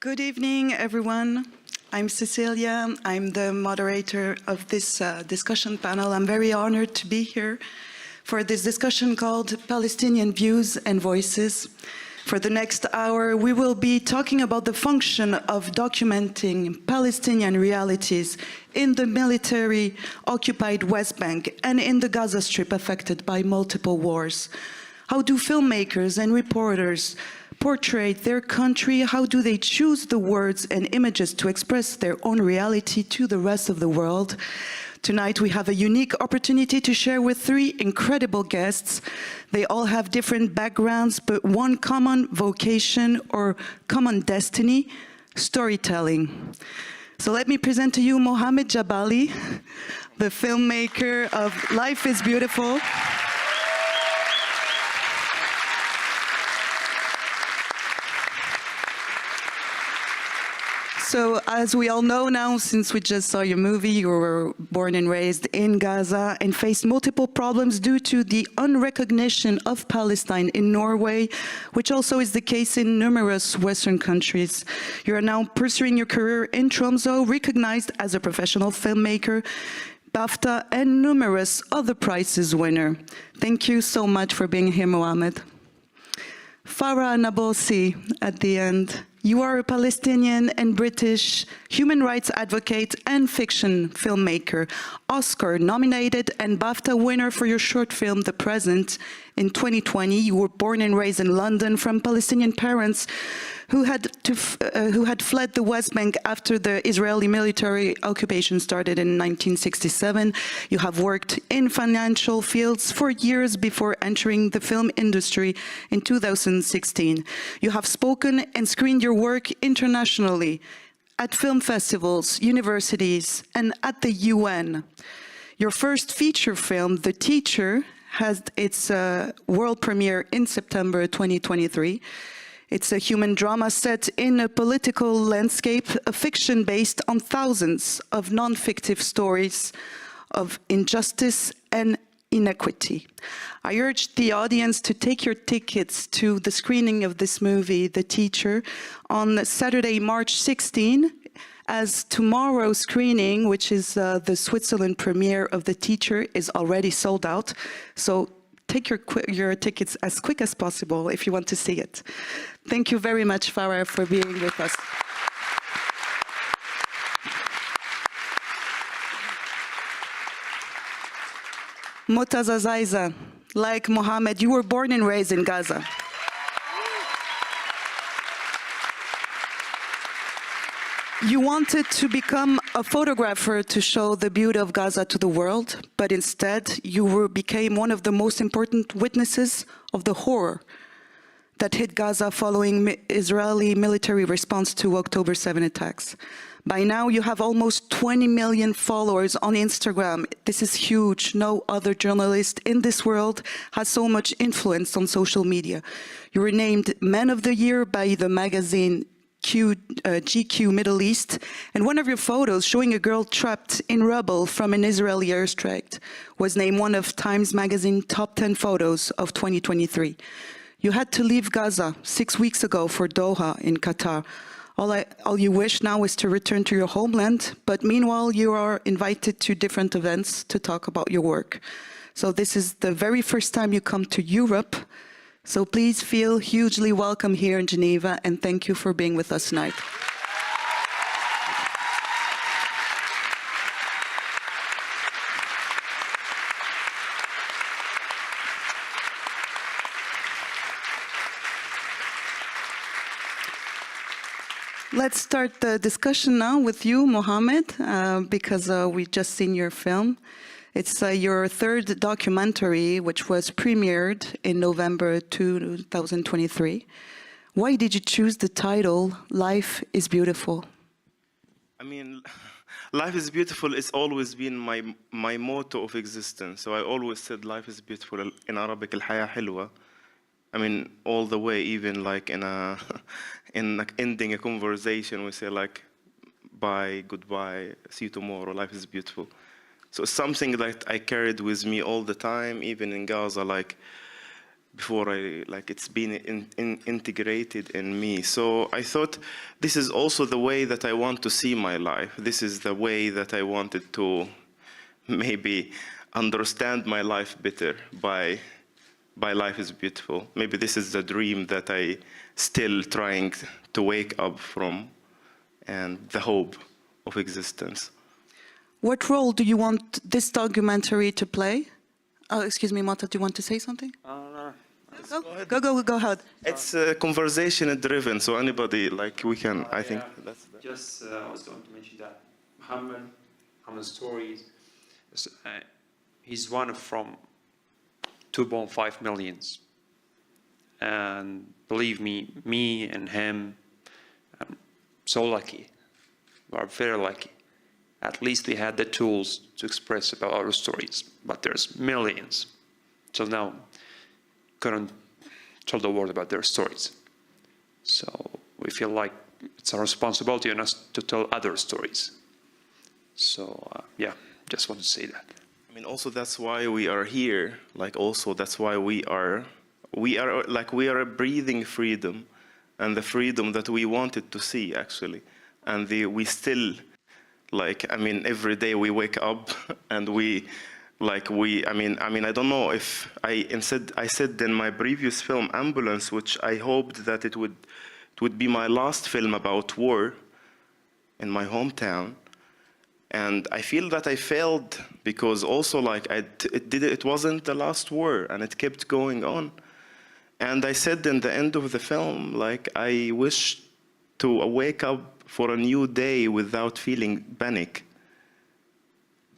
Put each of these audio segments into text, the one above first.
Good evening, everyone. I'm Cecilia. I'm the moderator of this discussion panel. I'm very honored to be here for this discussion called Palestinian Views and Voices. For the next hour, we will be talking about the function of documenting Palestinian realities in the military-occupied West Bank and in the Gaza Strip affected by multiple wars. How do filmmakers and reporters portray their country? How do they choose the words and images to express their own reality to the rest of the world? Tonight we have a unique opportunity to share with three incredible guests. They all have different backgrounds, but one common vocation or common destiny: storytelling. So let me present to you Mohamed Jabaly, the filmmaker of Life is Beautiful. So, as we all know now, since we just saw your movie, you were born and raised in Gaza and faced multiple problems due to the unrecognition of Palestine in Norway, which also is the case in numerous Western countries. You are now pursuing your career in Tromsø, recognized as a professional filmmaker, BAFTA, and numerous other prizes winner. Thank you so much for being here, Mohamed. Farah Nabulsi, at the end. You are a Palestinian and British human rights advocate and fiction filmmaker, Oscar-nominated and BAFTA winner for your short film, The Present. In 2020, you were born and raised in London from Palestinian parents who had fled the West Bank after the Israeli military occupation started in 1967. You have worked in financial fields for years before entering the film industry in 2016. You have spoken and screened your work internationally at film festivals, universities, and at the UN. Your first feature film, The Teacher, has its world premiere in September 2023. It's a human drama set in a political landscape, a fiction based on thousands of non-fictive stories of injustice and inequity. I urge the audience to take your tickets to the screening of this movie, The Teacher, on Saturday, March 16, as tomorrow's screening, which is the Switzerland premiere of The Teacher, is already sold out. So take your tickets as quick as possible if you want to see it. Thank you very much, Farah, for being with us. Motaz Azaiza, like Mohamed, you were born and raised in Gaza. You wanted to become a photographer to show the beauty of Gaza to the world, but instead you became one of the most important witnesses of the horror that hit Gaza following Israeli military response to October 7 attacks. By now you have almost 20 million followers on Instagram. This is huge. No other journalist in this world has so much influence on social media. You were named Man of the Year by the magazine GQ Middle East, and one of your photos showing a girl trapped in rubble from an Israeli airstrike was named one of Times Magazine top 10 photos of 2023. You had to leave Gaza 6 weeks ago for Doha in Qatar. All you wish now is to return to your homeland, but meanwhile you are invited to different events to talk about your work. So this is the very first time you come to Europe. So please feel hugely welcome here in Geneva, and thank you for being with us tonight. Let's start the discussion now with you, Mohamed, because we've just seen your film. It's your third documentary, which was premiered in November 2023. Why did you choose the title, Life is Beautiful? I mean, life is beautiful. It's always been my motto of existence. So I always said life is beautiful. In Arabic, الحياة حلوة. I mean, all the way, even like in like ending a conversation, we say like, bye, goodbye, see you tomorrow, life is beautiful. So it's something that I carried with me all the time, even in Gaza, like before it's been integrated in me. So I thought this is also the way that I want to see my life. This is the way that I wanted to maybe understand my life better by Life is Beautiful. Maybe this is the dream that I still trying to wake up from, and the hope of existence. What role do you want this documentary to play? Oh, excuse me, Motaz, do you want to say something? No. Go ahead. It's conversation driven, so anybody, we can, I think that's the... Just, I was going to mention that Mohamed's stories, he's one from 2.5 million. And believe me and him, I'm so lucky. We are very lucky. At least we had the tools to express about our stories, but there's millions. So now, couldn't tell the world about their stories. So we feel like it's our responsibility on us to tell other stories. So yeah, just want to say that. I mean, also that's why we are here. Also that's why we are breathing freedom, and the freedom that we wanted to see actually, and we still, every day we wake up and I don't know if I said in my previous film, Ambulance, which I hoped that it would be my last film about war in my hometown. And I feel that I failed because also it wasn't the last war, and it kept going on. And I said in the end of the film, I wish to wake up for a new day without feeling panic.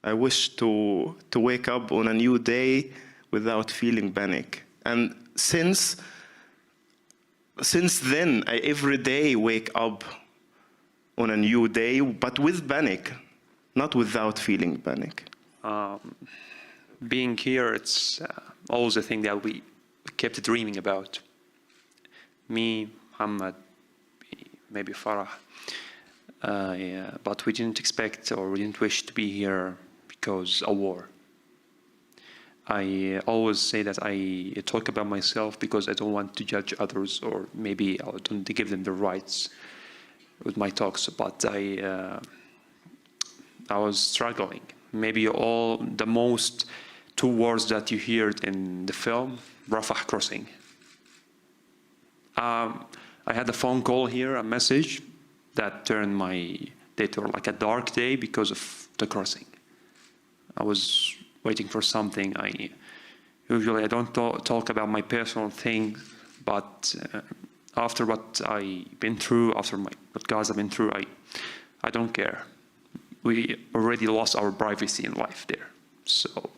I wish to wake up on a new day without feeling panic. And since then, I every day wake up on a new day, but with panic, not without feeling panic. Being here, it's always a thing that we kept dreaming about. Me, Mohamed, maybe Farah. But we didn't expect or we didn't wish to be here because of war. I always say that I talk about myself because I don't want to judge others, or maybe I don't give them the rights with my talks, but I was struggling. Maybe all the most two words that you heard in the film, Rafah crossing. I had a phone call here, a message that turned my day to a dark day because of the crossing. I was waiting for something. Usually I don't talk about my personal things, but after what I've been through, after what Gaza been through, I don't care. We already lost our privacy in life there. So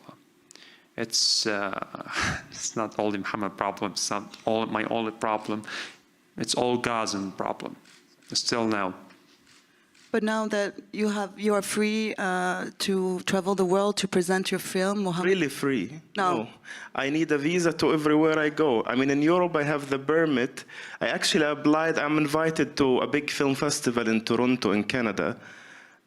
it's not only Mohammed problem, it's not all my only problem. It's all Gazan problem. Still now. But now that you are free to travel the world to present your film, Mohamed? Really free? No. I need a visa to everywhere I go. I mean, in Europe, I have the permit. I actually applied. I'm invited to a big film festival in Toronto, in Canada.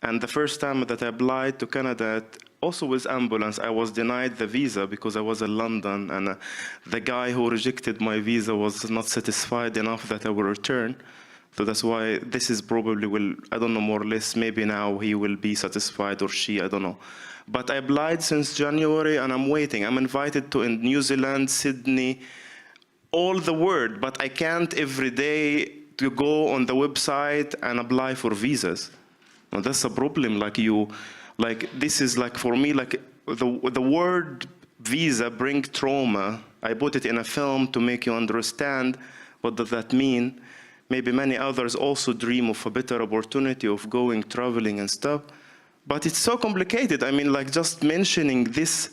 And the first time that I applied to Canada, also with Ambulance, I was denied the visa because I was in London, and the guy who rejected my visa was not satisfied enough that I will return. So that's why this is probably I don't know, more or less, maybe now he will be satisfied, or she, I don't know. But I applied since January and I'm waiting. I'm invited to in New Zealand, Sydney, all the world, but I can't every day to go on the website and apply for visas. Well, that's a problem. This is for me, the word visa bring trauma. I put it in a film to make you understand what does that mean. Maybe many others also dream of a better opportunity of going, traveling and stuff. But it's so complicated. I mean, just mentioning this,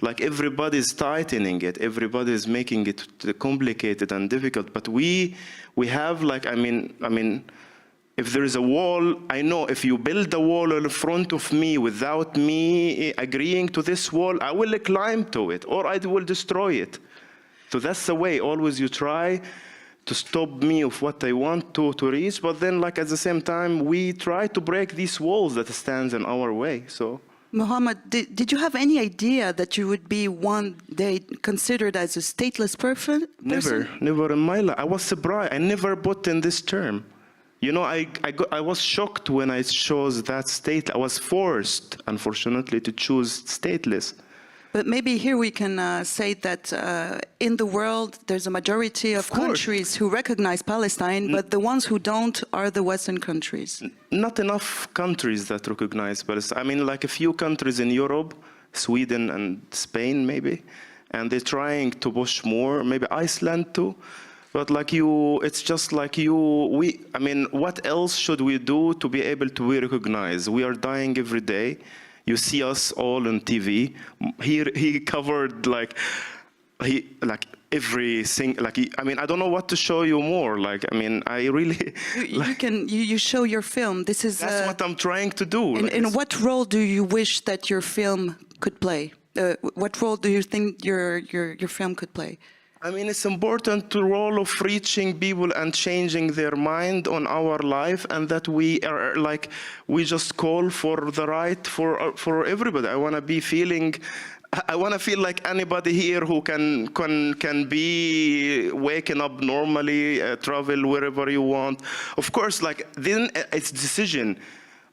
everybody's tightening it. Everybody's making it complicated and difficult. But we have if there is a wall, I know if you build a wall in front of me without me agreeing to this wall, I will climb to it or I will destroy it. So that's the way. Always you try to stop me of what I want to reach, but then at the same time, we try to break these walls that stands in our way. So Mohamed, did you have any idea that you would be one day considered as a stateless person? Never in my life. I was surprised. I never put in this term. You know, I was shocked when I chose that state. I was forced, unfortunately, to choose stateless. But maybe here we can say that in the world, there's a majority of countries who recognize Palestine, but the ones who don't are the Western countries. Not enough countries that recognize Palestine. I mean, like a few countries in Europe, Sweden and Spain maybe, and they're trying to push more, maybe Iceland too. But like you, it's just like you, I mean, what else should we do to be able to be recognized? We are dying every day. You see us all on TV. He covered like everything. I mean, I don't know what to show you more. Like, I mean, I really. You show your film. This is. That's what I'm trying to do. In what role do you wish that your film could play? What role do you think your film could play? I mean, it's important to role of reaching people and changing their mind on our life, and that we are like, we just call for the right for everybody. I want to feel like anybody here who can be waking up normally, travel wherever you want. Of course, like then it's decision.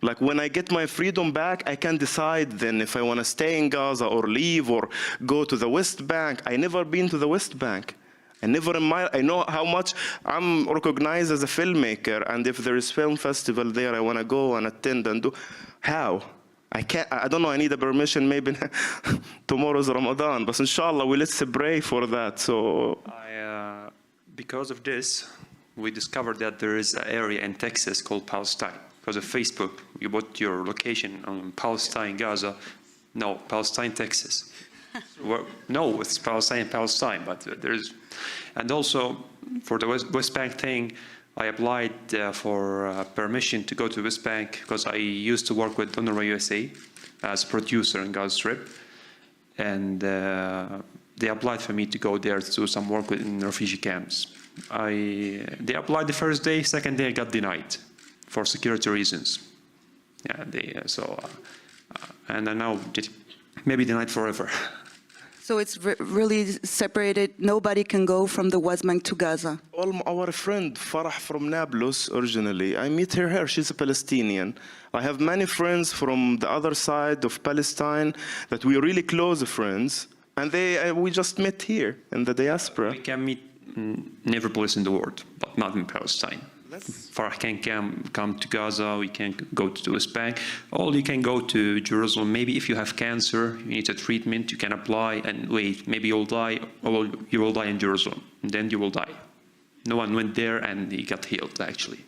Like when I get my freedom back, I can decide then if I want to stay in Gaza or leave or go to the West Bank. I never been to the West Bank. I know how much I'm recognized as a filmmaker, and if there is film festival there, I want to go and attend and do. How? I don't know, I need a permission maybe tomorrow's Ramadan, but inshallah, let's pray for that. So because of this, we discovered that there is an area in Texas called Palestine. Because of Facebook, you put your location on Palestine, Gaza. No, Palestine, Texas. No, it's Palestine, but there's... And also, for the West Bank thing, I applied for permission to go to West Bank because I used to work with UNRWA USA as a producer in Gaza Strip. And they applied for me to go there to do some work in refugee camps. They applied the first day, second day I got denied. For security reasons, yeah. And I now maybe denied forever. So it's really separated. Nobody can go from the West Bank to Gaza. Our friend Farah from Nablus originally, I meet her. She's a Palestinian. I have many friends from the other side of Palestine that we're really close friends, and we just met here in the diaspora. We can meet in every place in the world, but not in Palestine. Farah can come to Gaza, we can go to the West Bank, or you can go to Jerusalem. Maybe if you have cancer, you need a treatment, you can apply and wait. Maybe you'll die, or you will die in Jerusalem, and then you will die. No one went there and he got healed, actually.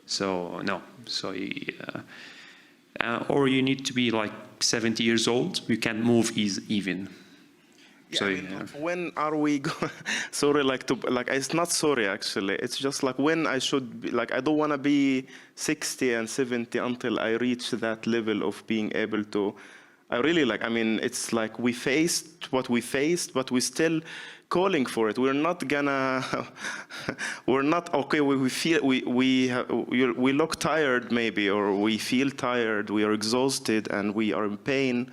So, no. So, or you need to be like 70 years old, you can't move even. Yeah, I mean, when are we going? Sorry, it's not sorry actually. It's just like when I should be, like I don't want to be 60 and 70 until I reach that level of being able to. I really I mean, it's like we faced what we faced, but we're still calling for it. We're not gonna. We're not okay. We feel we look tired maybe, or we feel tired. We are exhausted and we are in pain.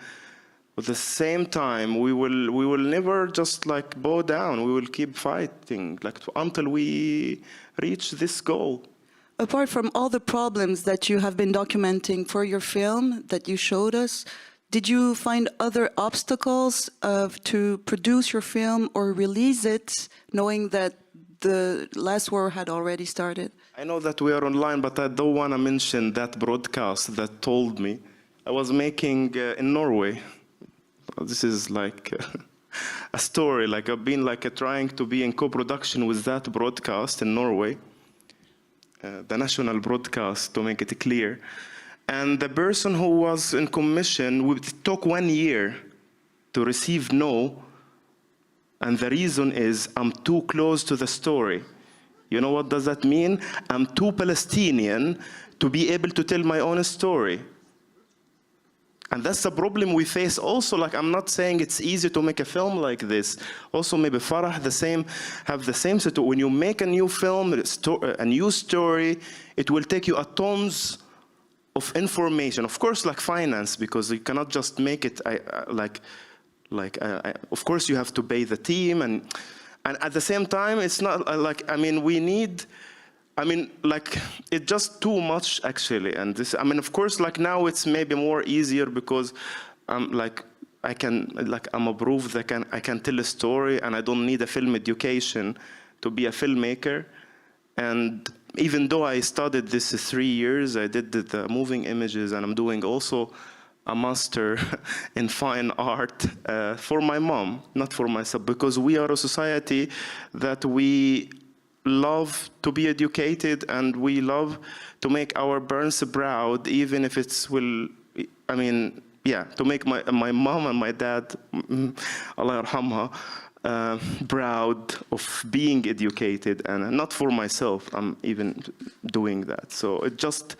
At the same time, we will never just like bow down. We will keep fighting until we reach this goal. Apart from all the problems that you have been documenting for your film that you showed us, did you find other obstacles to produce your film or release it, knowing that the last war had already started? I know that we are online, but I don't want to mention that broadcast that told me. I was making in Norway. This is like a story. Like I've been trying to be in co-production with that broadcast in Norway, the national broadcast, to make it clear. And the person who was in commission, it took 1 year to receive no. And the reason is I'm too close to the story. You know what does that mean? I'm too Palestinian to be able to tell my own story. And that's the problem we face also. Like, I'm not saying it's easy to make a film like this. Also, maybe Farah have the same situation. When you make a new film, a new story, it will take you a tons of information. Of course, like finance, because you cannot just make it of course you have to pay the team, and at the same time, it's not like, I mean, we need, I mean, like, it's just too much actually. And this, I mean, of course, like now it's maybe more easier because like I'm approved, I can tell a story, and I don't need a film education to be a filmmaker. And even though I studied this 3 years, I did the moving images, and I'm doing also a master in fine art for my mom, not for myself, because we are a society that we love to be educated, and we love to make our parents proud, even if it's I mean, yeah, to make my mom and my dad, Allah yarhamha, proud of being educated, and not for myself, I'm even doing that. So it's just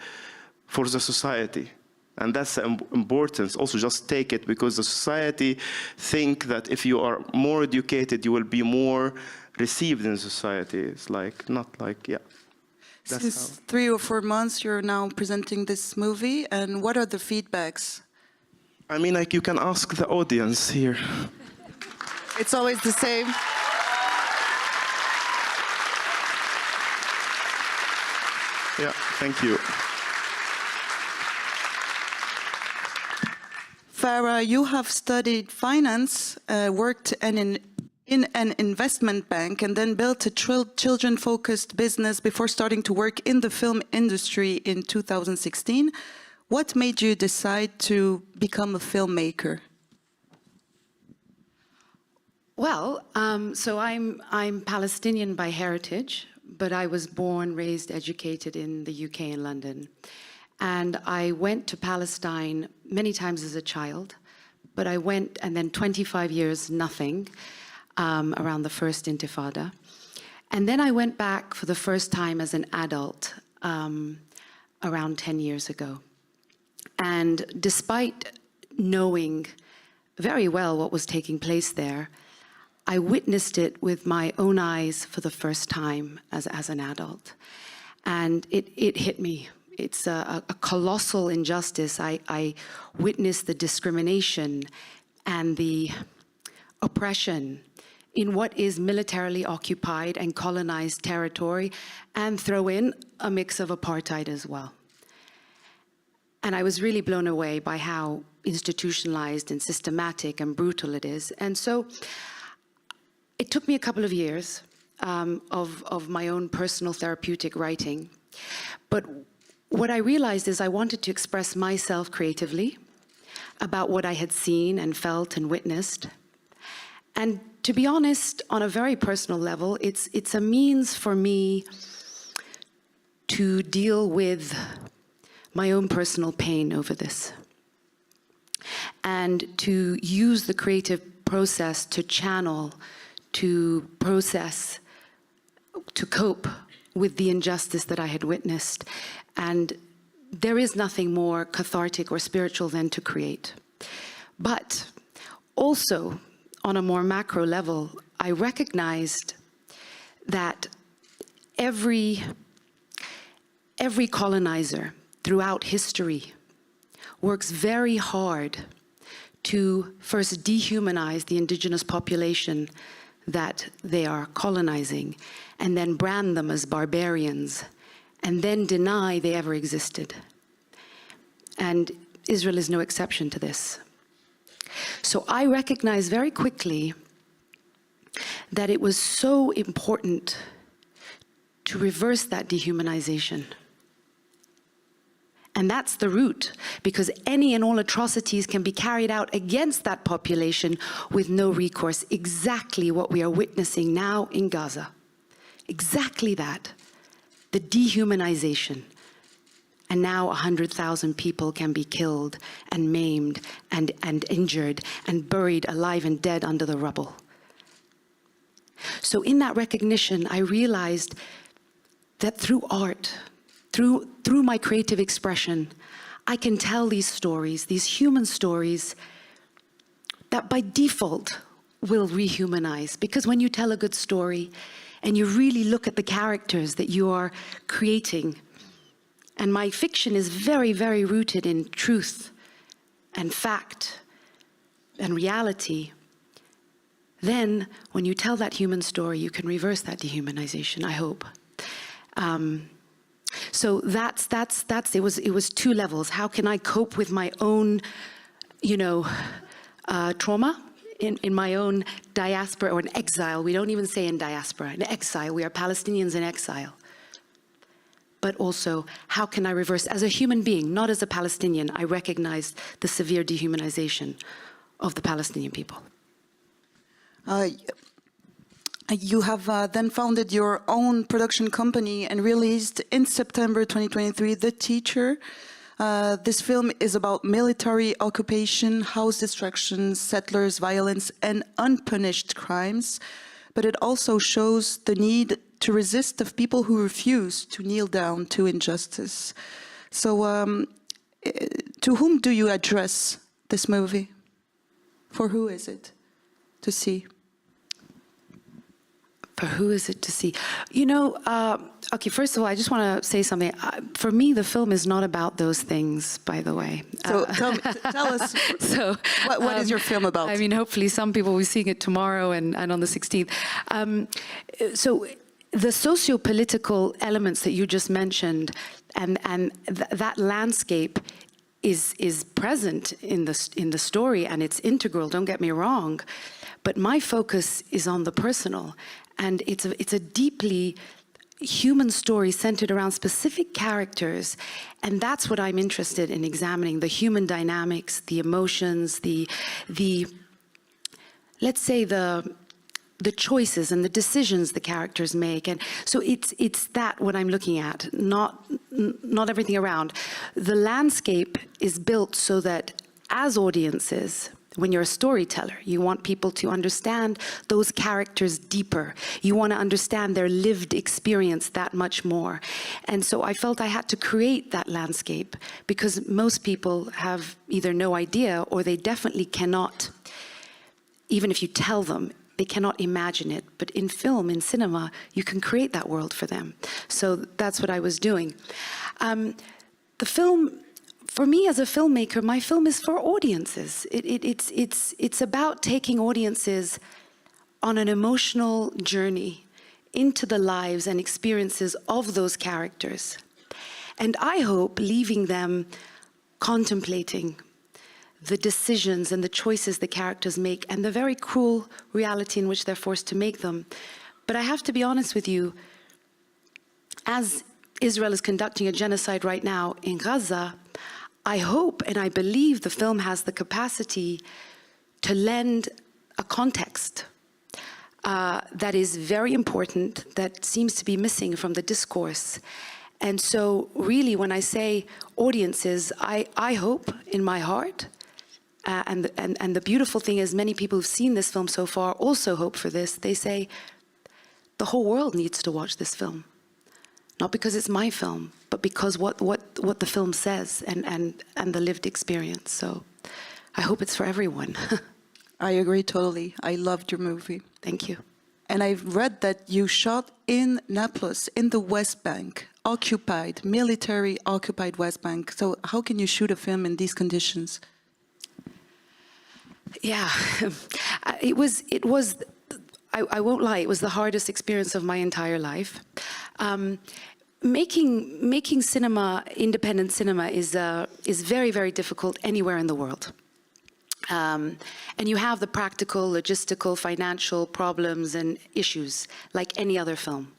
for the society. And that's the importance. Also, just take it, because the society think that if you are more educated, you will be more received in society. It's like, not like, yeah. Since 3 or 4 months, you're now presenting this movie, and what are the feedbacks? I mean, like, you can ask the audience here. It's always the same. Yeah, thank you. Farah, you have studied finance, worked in an investment bank, and then built a children-focused business before starting to work in the film industry in 2016. What made you decide to become a filmmaker? Well, so I'm Palestinian by heritage, but I was born, raised, educated in the UK and London. And I went to Palestine many times as a child, but I went, and then 25 years, nothing, around the first Intifada. And then I went back for the first time as an adult around 10 years ago. And despite knowing very well what was taking place there, I witnessed it with my own eyes for the first time as an adult. And it hit me. It's a colossal injustice. I witnessed the discrimination and the oppression in what is militarily occupied and colonized territory, and throw in a mix of apartheid as well. And I was really blown away by how institutionalized and systematic and brutal it is. And so it took me a couple of years of my own personal therapeutic writing. But what I realized is I wanted to express myself creatively about what I had seen and felt and witnessed. And to be honest, on a very personal level, it's a means for me to deal with my own personal pain over this, and to use the creative process to channel, to process, to cope with the injustice that I had witnessed. And there is nothing more cathartic or spiritual than to create. But also, on a more macro level, I recognized that every colonizer throughout history works very hard to first dehumanize the indigenous population that they are colonizing, and then brand them as barbarians, and then deny they ever existed. And Israel is no exception to this. So I recognized very quickly that it was so important to reverse that dehumanization. And that's the root, because any and all atrocities can be carried out against that population with no recourse. Exactly what we are witnessing now in Gaza. Exactly that. The dehumanization. And now 100,000 people can be killed and maimed and injured and buried alive and dead under the rubble. So in that recognition, I realized that through art, through my creative expression, I can tell these stories, these human stories, that by default will rehumanize. Because when you tell a good story and you really look at the characters that you are creating, and my fiction is very, very rooted in truth and fact and reality, then when you tell that human story, you can reverse that dehumanization, I hope. So it was two levels. How can I cope with my own, trauma in my own diaspora or in exile? We don't even say in diaspora, in exile. We are Palestinians in exile. But also, how can I reverse, as a human being, not as a Palestinian, I recognize the severe dehumanization of the Palestinian people. You have then founded your own production company and released in September 2023, The Teacher. This film is about military occupation, house destruction, settlers' violence, and unpunished crimes. But it also shows the need to resist of people who refuse to kneel down to injustice. So to whom do you address this movie? For who is it to see? For who is it to see? Okay, first of all, I just want to say something. For me, the film is not about those things, by the way. So tell us, what is your film about? I mean, hopefully some people will be seeing it tomorrow and on the 16th. So the socio-political elements that you just mentioned and that landscape is present in the story, and it's integral, don't get me wrong. But my focus is on the personal. And it's a deeply human story centered around specific characters. And that's what I'm interested in examining, the human dynamics, the emotions, the let's say the choices and the decisions the characters make. And so it's that what I'm looking at, not everything around. The landscape is built so that as audiences, when you're a storyteller, you want people to understand those characters deeper. You want to understand their lived experience that much more. And so I felt I had to create that landscape because most people have either no idea or they definitely cannot, even if you tell them, they cannot imagine it. But in film, in cinema, you can create that world for them. So that's what I was doing. The film, for me as a filmmaker, my film is for audiences. It's about taking audiences on an emotional journey into the lives and experiences of those characters. And I hope leaving them contemplating the decisions and the choices the characters make and the very cruel reality in which they're forced to make them. But I have to be honest with you, as Israel is conducting a genocide right now in Gaza, I hope and I believe the film has the capacity to lend a context that is very important, that seems to be missing from the discourse. And so really when I say audiences, I hope in my heart, and the beautiful thing is many people who've seen this film so far also hope for this. They say the whole world needs to watch this film. Not because it's my film, but because what the film says and the lived experience. So I hope it's for everyone. I agree totally. I loved your movie. Thank you. And I've read that you shot in Nablus, in the West Bank, occupied, military occupied West Bank. So how can you shoot a film in these conditions? Yeah, it was. I won't lie. It was the hardest experience of my entire life. Making cinema, independent cinema, is very, very difficult anywhere in the world. And you have the practical, logistical, financial problems and issues like any other film.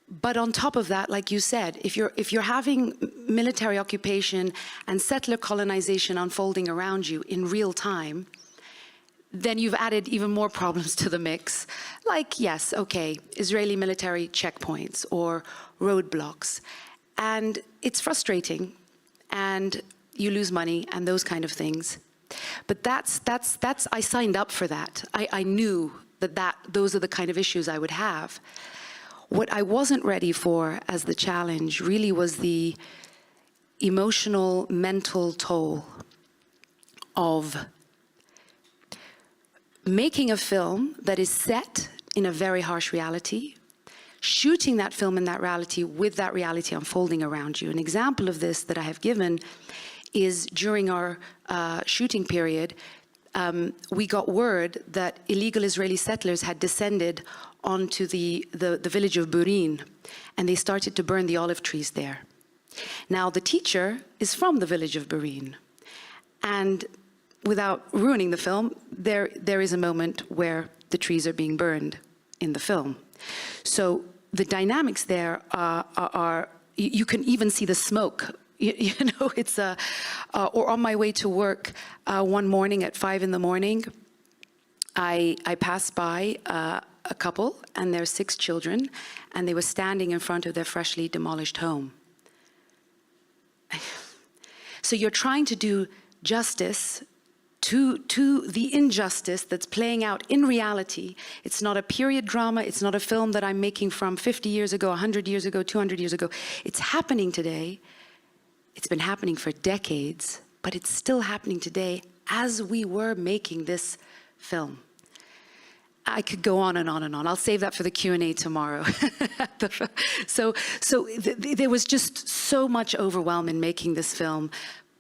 But on top of that, like you said, if you're having military occupation and settler colonization unfolding around you in real time, then you've added even more problems to the mix. Like, yes, okay, Israeli military checkpoints or roadblocks. And it's frustrating, and you lose money and those kind of things. But that's I signed up for that. I knew that those are the kind of issues I would have. What I wasn't ready for as the challenge really was the emotional, mental toll of making a film that is set in a very harsh reality, shooting that film in that reality with that reality unfolding around you. An example of this that I have given is during our shooting period, we got word that illegal Israeli settlers had descended onto the village of Burin, and they started to burn the olive trees there. Now, the teacher is from the village of Burin, and without ruining the film, there is a moment where the trees are being burned in the film. So the dynamics there are you can even see the smoke. You know, it's or on my way to work one morning at 5 in the morning, I passed by a couple and their 6 children, and they were standing in front of their freshly demolished home. So you're trying to do justice to the injustice that's playing out in reality. It's not a period drama. It's not a film that I'm making from 50 years ago, 100 years ago, 200 years ago. It's happening today. It's been happening for decades, but it's still happening today as we were making this film. I could go on and on and on. I'll save that for the Q&A tomorrow. So there was just so much overwhelm in making this film,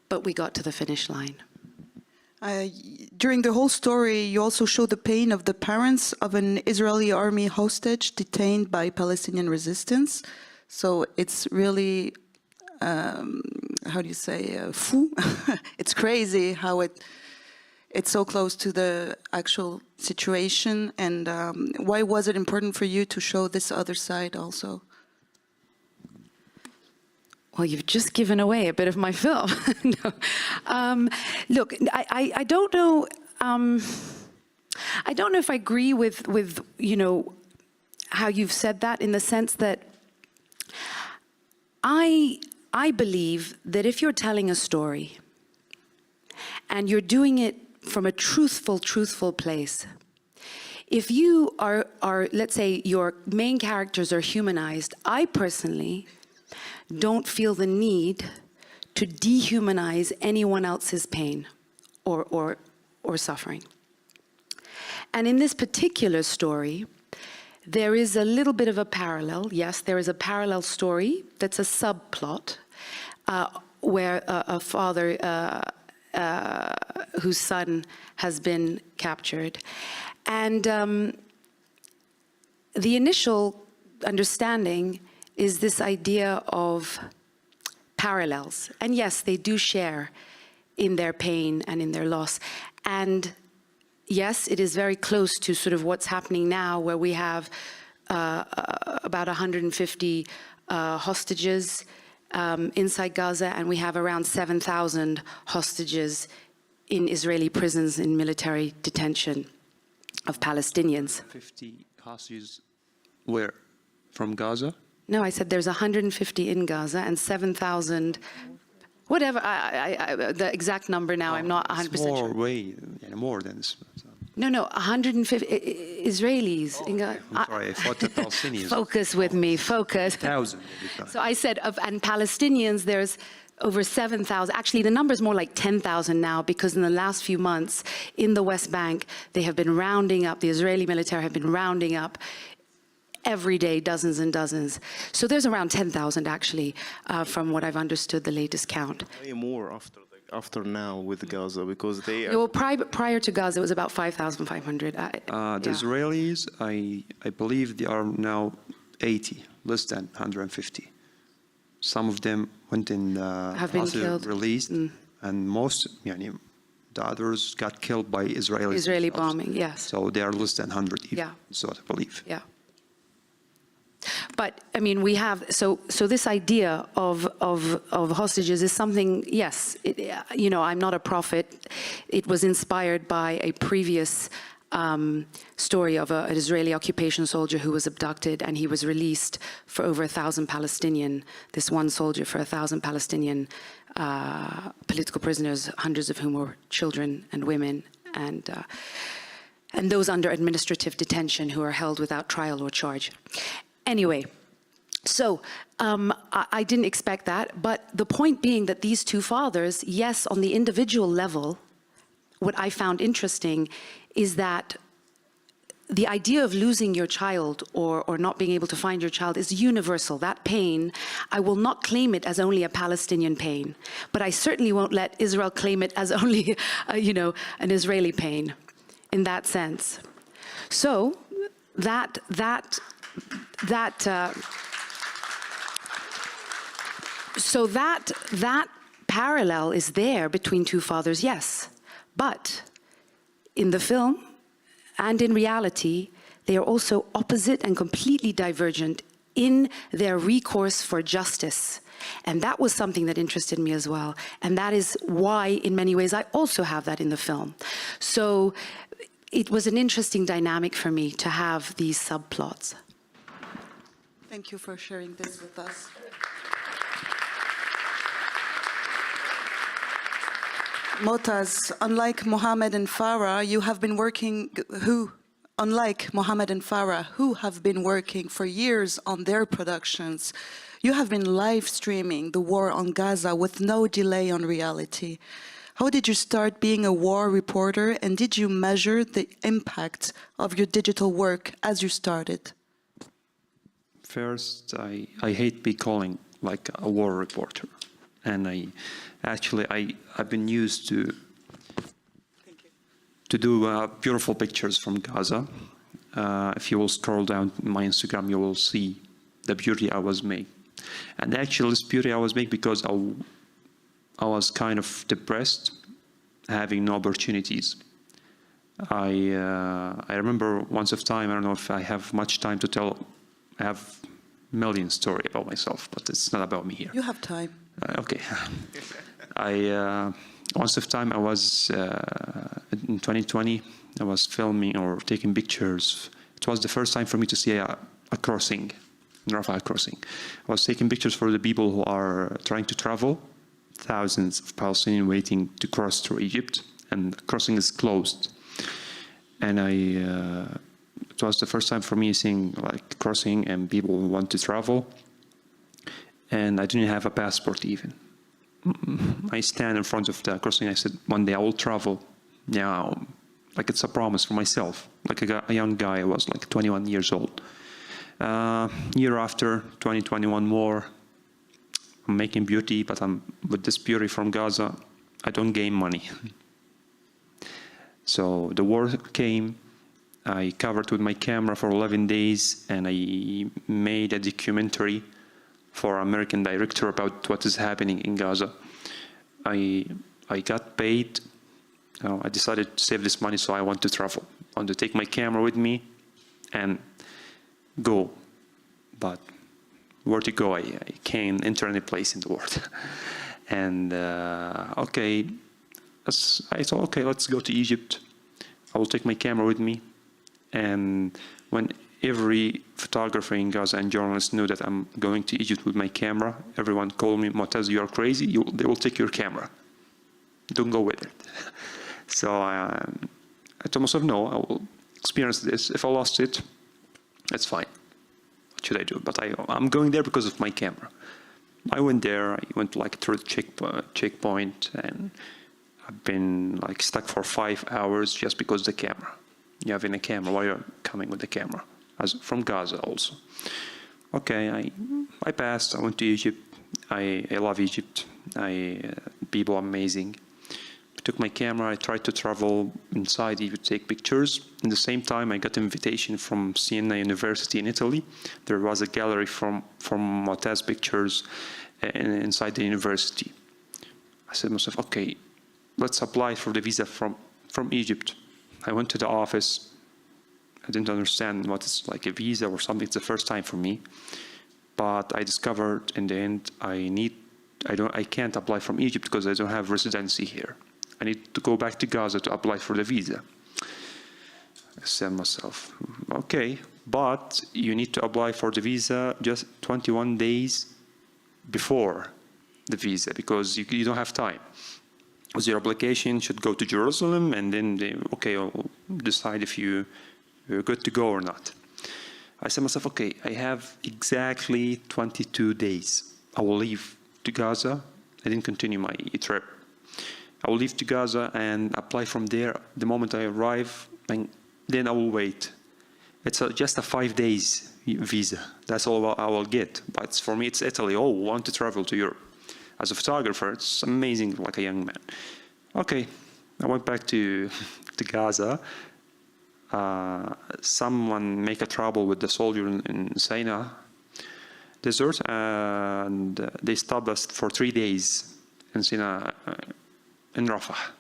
but we got to the finish line. During the whole story, you also show the pain of the parents of an Israeli army hostage detained by Palestinian resistance. So it's really, how do you say, fou? It's crazy how it's so close to the actual situation. And why was it important for you to show this other side also? Well, you've just given away a bit of my film. No. Look, I don't know. I don't know if I agree with you know how you've said that, in the sense that I believe that if you're telling a story and you're doing it from a truthful place, if you are let's say your main characters are humanized, I personally don't feel the need to dehumanize anyone else's pain or suffering. And in this particular story, there is a little bit of a parallel. Yes, there is a parallel story that's a subplot where a father whose son has been captured. And the initial understanding is this idea of parallels. And yes, they do share in their pain and in their loss. And yes, it is very close to sort of what's happening now, where we have about 150 hostages inside Gaza, and we have around 7,000 hostages in Israeli prisons in military detention of Palestinians. 50 hostages where? From Gaza? No, I said there's 150 in Gaza and 7,000, whatever, the exact number now, I'm not 100% sure. More than this. No, 150 Israelis. I'm sorry, I thought the Palestinians. Focus with me, focus. 1,000. So I said, and Palestinians, there's over 7,000. Actually, the number is more like 10,000 now, because in the last few months in the West Bank, they have been rounding up, the Israeli military have been rounding up every day, dozens and dozens. So there's around 10,000 actually, from what I've understood, the latest count. Way more after now with Gaza, because they Well, prior to Gaza, it was about 5,500. The Israelis, I believe they are now 80, less than 150. Some of them went in have been killed, released, and most, the others got killed by Israelis. Israeli themselves. bombing, yes. So they are less than 100 even, Yeah. so I believe. Yeah. But I mean, we have so this idea of hostages is something. Yes, I'm not a prophet. It was inspired by a previous story of an Israeli occupation soldier who was abducted, and he was released for over 1,000 Palestinian. This one soldier for 1,000 Palestinian political prisoners, hundreds of whom were children and women, and those under administrative detention who are held without trial or charge. Anyway, so I didn't expect that, but the point being that these two fathers, yes, on the individual level, what I found interesting is that the idea of losing your child or not being able to find your child is universal. That pain, I will not claim it as only a Palestinian pain, but I certainly won't let Israel claim it as only, an Israeli pain in that sense. So that parallel is there between two fathers, yes, but in the film, and in reality, they are also opposite and completely divergent in their recourse for justice. And that was something that interested me as well. And that is why, in many ways, I also have that in the film. So it was an interesting dynamic for me to have these subplots. Thank you for sharing this with us. Motaz, unlike Mohamed and Farah, you have been working, who have been working for years on their productions, you have been live streaming the war on Gaza with no delay on reality. How did you start being a war reporter, and did you measure the impact of your digital work as you started? First, I hate being calling like a war reporter. And I've been used to do beautiful pictures from Gaza. If you will scroll down my Instagram, you will see the beauty I was making. And actually, this beauty I was making because I was kind of depressed, having no opportunities. I remember once of time, I don't know if I have much time to tell, I have a million stories about myself, but it's not about me here. You have time. Okay. Once of time I was, in 2020, I was filming or taking pictures. It was the first time for me to see a crossing, Rafah crossing. I was taking pictures for the people who are trying to travel, thousands of Palestinians waiting to cross through Egypt, and the crossing is closed. And it was the first time for me seeing like crossing and people who want to travel. And I didn't have a passport even. I stand in front of the crossing. I said, one day I will travel. Now, like it's a promise for myself. Like a young guy, I was like 21 years old. Year after, 2021 war, I'm making beauty, but with this beauty from Gaza, I don't gain money. So the war came. I covered with my camera for 11 days, and I made a documentary for an American director about what is happening in Gaza. I got paid. I decided to save this money, so I want to travel. I want to take my camera with me and go. But where to go? I can't enter any place in the world. And okay, I thought, okay, let's go to Egypt. I will take my camera with me. And when every photographer in Gaza and journalist knew that I'm going to Egypt with my camera, everyone called me, Motaz, you are crazy, they will take your camera. Don't go with it. So I told myself, no, I will experience this. If I lost it, that's fine. What should I do? But I'm going there because of my camera. I went there, I went like through the checkpoint, and I've been like stuck for 5 hours just because of the camera. You have in a camera, why you're coming with the camera? From Gaza also. Okay, I passed, I went to Egypt. I love Egypt. People are amazing. I took my camera, I tried to travel inside Egypt to take pictures. At the same time, I got an invitation from Siena University in Italy. There was a gallery from Motaz pictures inside the university. I said to myself, okay, let's apply for the visa from Egypt. I went to the office. I didn't understand what it's like a visa or something. It's the first time for me. But I discovered in the end I can't apply from Egypt because I don't have residency here. I need to go back to Gaza to apply for the visa. I said to myself, okay, but you need to apply for the visa just 21 days before the visa because you don't have time. Because your application should go to Jerusalem and then I'll decide if you're good to go or not. I said to myself, okay, I have exactly 22 days. I will leave to Gaza. I didn't continue my trip. I will leave to Gaza and apply from there the moment I arrive, and then I will wait. It's just a 5 days visa. That's all I will get. But for me, it's Italy. Oh, want to travel to Europe. As a photographer, it's amazing, like a young man. Okay, I went back to Gaza. Someone make a trouble with the soldier in Sinai desert, and they stopped us for 3 days in Sinai, in Rafah,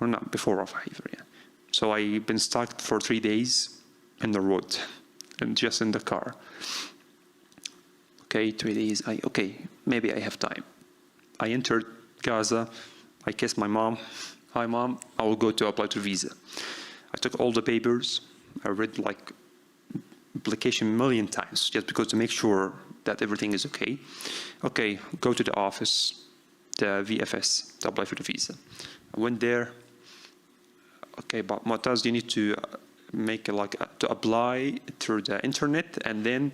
or not before Rafah either. Yeah. So I've been stuck for 3 days in the road, and just in the car. Okay, 3 days. Okay, maybe I have time. I entered Gaza. I kissed my mom. Hi, mom. I will go to apply to visa. I took all the papers. I read like application a million times just because to make sure that everything is okay. Okay, go to the office, the VFS, to apply for the visa. I went there. Okay, but Motaz, you need to make to apply through the internet, and then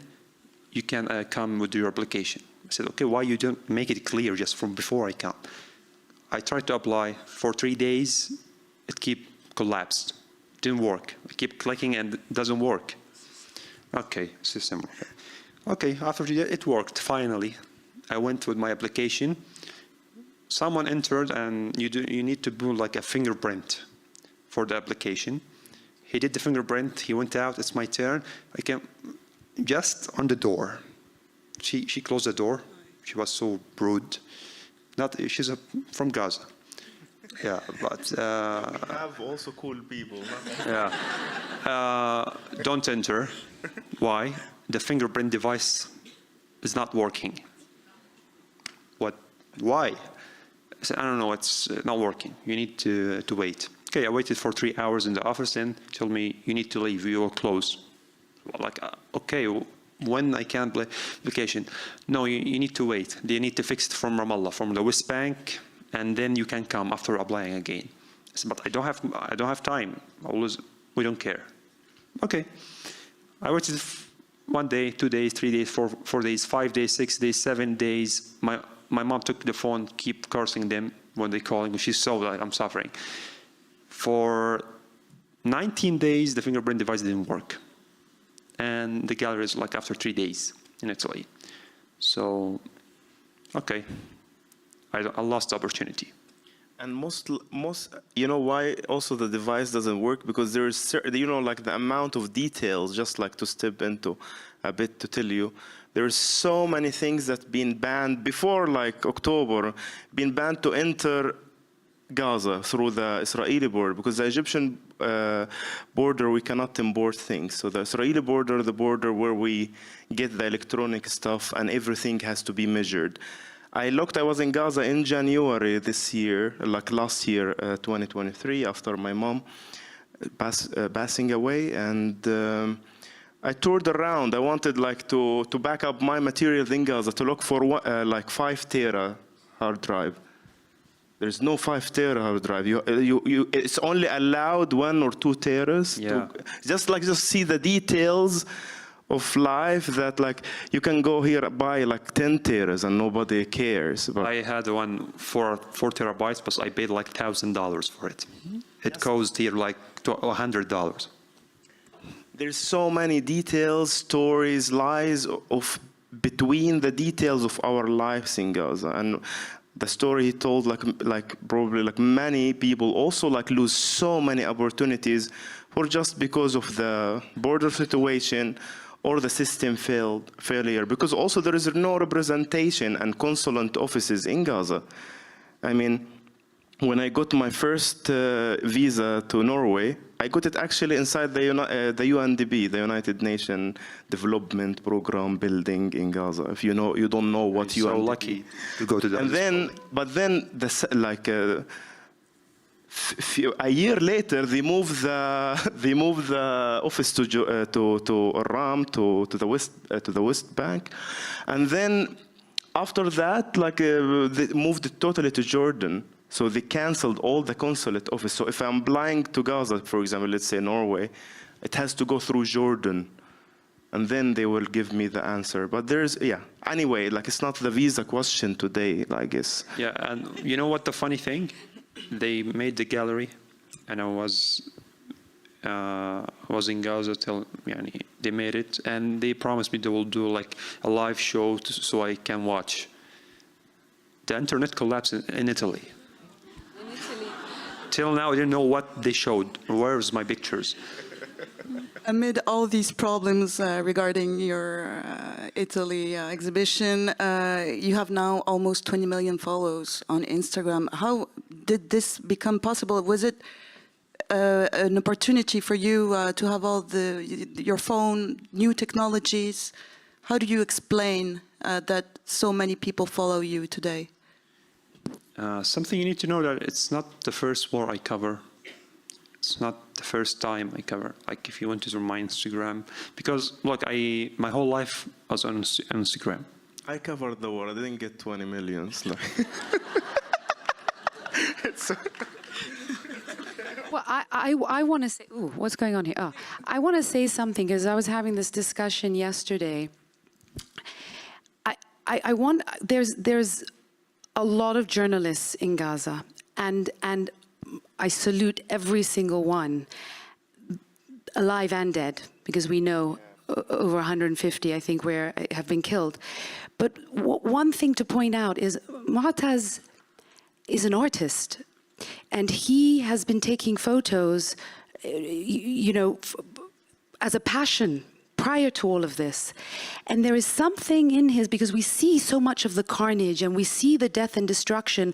you can come with your application. I said, okay, why you don't make it clear just from before I come? I tried to apply for 3 days. It keep collapsed. Didn't work. I keep clicking and it doesn't work. Okay, system. Okay, after it worked, finally. I went with my application. Someone entered, and you need to do like a fingerprint for the application. He did the fingerprint, he went out, it's my turn. I came just on the door. She closed the door. She was so rude. She's from Gaza. Yeah, but... We have also cool people. Yeah. Don't enter. Why? The fingerprint device is not working. What? Why? I said, I don't know, it's not working. You need to wait. Okay, I waited for 3 hours in the office, and told me, you need to leave, you will close. Like, okay, when I can't play vacation? No, you need to wait. They need to fix it from Ramallah, from the West Bank, and then you can come after applying again. I said, but I don't have time. We don't care. Okay. I waited 1 day, 2 days, 3 days, 4 days, 5 days, 6 days, 7 days. My mom took the phone, keep cursing them when they calling. She saw that I'm suffering. For 19 days, the fingerprint device didn't work. And the gallery is like after 3 days in Italy. So, okay, I lost the opportunity. And most, you know why also the device doesn't work? Because there is, you know, like the amount of details, just like to step into a bit to tell you, there is so many things that been banned before like October, been banned to enter Gaza through the Israeli border, because the Egyptian border, we cannot import things. So the Israeli border, the border where we get the electronic stuff, and everything has to be measured. I was in Gaza in January this year, like last year, 2023, after my mom passing away, and I toured around. I wanted like to back up my materials in Gaza, to look for like 5 tera hard drive. There's no 5 tera hard drive. It's only allowed 1 or 2 teras. Yeah. To just see the details of life, that like you can go here buy like 10 teras and nobody cares. But I had one for 4 terabytes, but I paid like $1,000 for it. It cost here like $100. There's so many details, stories, lies of between the details of our lives in Gaza. And the story he told, like probably like many people also like lose so many opportunities for just because of the border situation or the system failure. Because also there is no representation and consulate offices in Gaza. I mean, when I got my first visa to Norway, I got it actually inside the UNDP, the United Nations Development Program building in Gaza. If you know, you don't know what UNDP. So lucky to go to that. And then, but then, a year later, they moved the office to Ram, to the West Bank, and then after that, they moved it totally to Jordan. So they canceled all the consulate office. So if I'm applying to Gaza, for example, let's say Norway, it has to go through Jordan, and then they will give me the answer. But there's, yeah. Anyway, like it's not the visa question today, I guess. Yeah, and you know what the funny thing? They made the gallery, and I was was in Gaza till they made it, and they promised me they will do like a live show so I can watch. The internet collapsed in Italy. Till now, I didn't know what they showed. Where's my pictures? Amid all these problems regarding your Italy exhibition, you have now almost 20 million followers on Instagram. How did this become possible? Was it an opportunity for you to have all your phone, new technologies? How do you explain that so many people follow you today? Something you need to know that it's not the first war I cover. It's not the first time I cover. Like if you went to my Instagram, because look, my whole life was on Instagram. I covered the war. I didn't get 20 million. No. Well, I want to say, ooh, what's going on here? Oh, I want to say something because I was having this discussion yesterday. There's a lot of journalists in Gaza, and I salute every single one, alive and dead, because we know over 150, I think, have been killed. But one thing to point out is Motaz is an artist, and he has been taking photos, as a passion prior to all of this. And there is something in because we see so much of the carnage and we see the death and destruction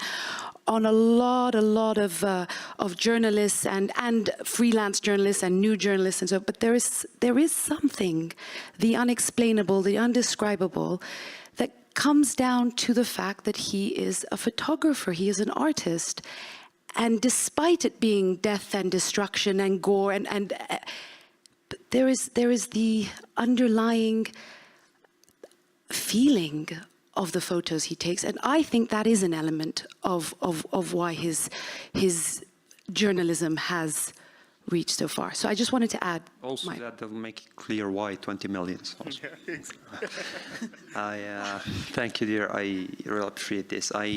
on a lot of journalists and freelance journalists and new journalists and so, but there is something, the unexplainable, the undescribable, that comes down to the fact that he is a photographer, he is an artist. And despite it being death and destruction and gore and there is the underlying feeling of the photos he takes, and I think that is an element of why his journalism has reached so far. So I just wanted to add. Also, that will make it clear why 20 million. Thank you, dear. I really appreciate this. I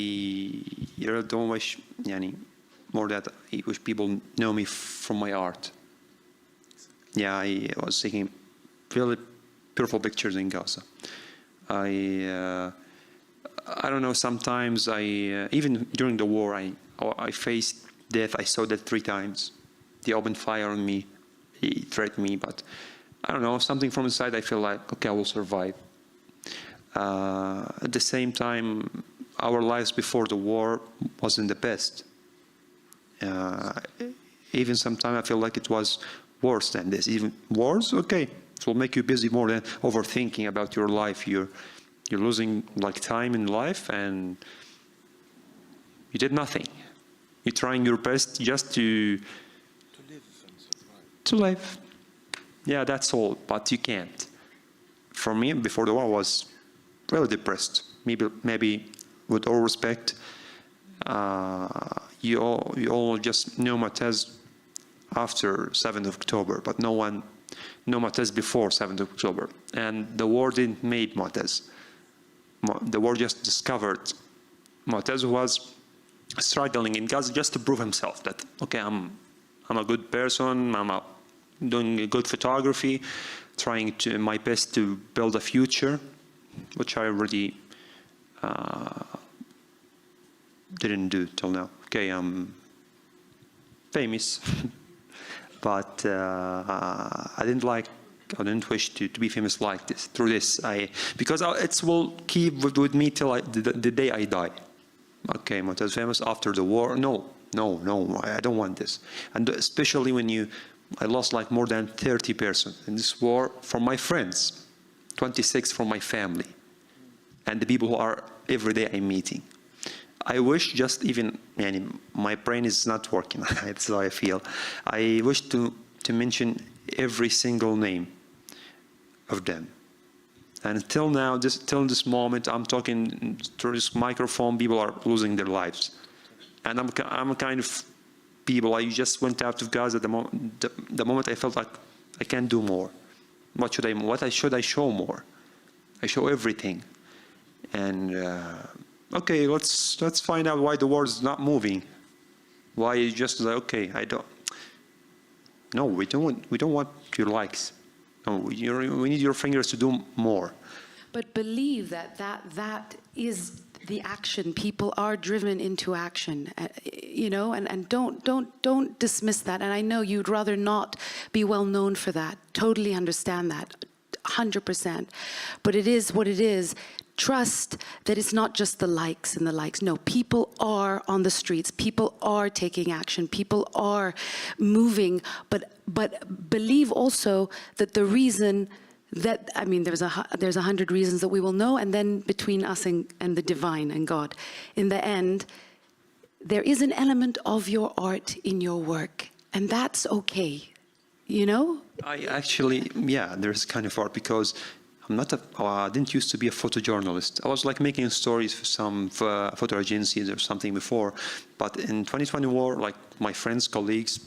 really don't wish, more that I wish people know me from my art. Yeah, I was taking really beautiful pictures in Gaza. I don't know, sometimes even during the war, I faced death. I saw that 3 times. They opened fire on me, he threatened me, but I don't know, something from inside I feel like, okay, I will survive. At the same time, our lives before the war wasn't the best. Even sometimes I feel like it was worse than this. Even wars, okay, it will make you busy more than overthinking about your life. You're losing like time in life, and you did nothing. You're trying your best just to live and survive. To live. Yeah, that's all. But you can't. For me, before the war, I was really depressed. Maybe with all respect, you all just know Motaz after 7th of October, but no one knew Motaz before 7th of October. And the war didn't make Motaz. The war just discovered Motaz was struggling in Gaza just to prove himself that, okay, I'm a good person, I'm doing good photography, trying my best to build a future, which I already didn't do till now. Okay, I'm famous, but I didn't wish to be famous like this, through this. Because it will keep with me till the day I die. Okay, Motaz famous after the war. No, I don't want this. And especially when I lost like more than 30 persons in this war from my friends, 26 from my family, and the people who are every day I'm meeting. I wish just my brain is not working. That's how I feel. I wish to mention every single name of them. And until now, till this moment, I'm talking through this microphone, people are losing their lives. And I'm a kind of people, I just went out of Gaza the moment I felt like I can't do more. What should I show more? I show everything. And okay, let's find out why the war is not moving. Why it's just like, okay, No, we don't want your likes. No, we need your fingers to do more. But believe that is the action. People are driven into action, you know, and don't dismiss that. And I know you'd rather not be well known for that. Totally understand that, 100%. But it is what it is. Trust that it's not just the likes and the likes. No, people are on the streets. People are taking action. People are moving. But believe also that the reason that, I mean, there's 100 reasons that we will know, and then between us and the divine and God, in the end, there is an element of your art in your work, and that's okay, you know? I actually, yeah, there's kind of art, because I'm not I didn't used to be a photojournalist. I was like making stories for some photo agencies or something before, but in 2021, like my friends, colleagues,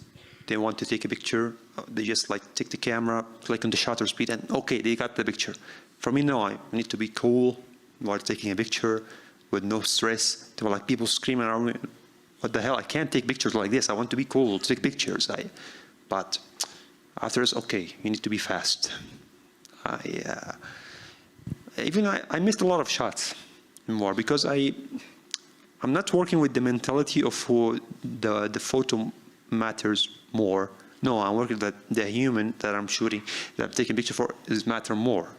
they want to take a picture, they just like take the camera, click on the shutter speed, and okay, they got the picture. For me, no, I need to be cool while taking a picture with no stress. There were like people screaming around me, what the hell, I can't take pictures like this, I want to be cool, take pictures. But after it's okay, you need to be fast. I missed a lot of shots more, because I'm not working with the mentality of who the photo matters more. No, I'm working that the human that I'm shooting, that I'm taking picture for, is matter more.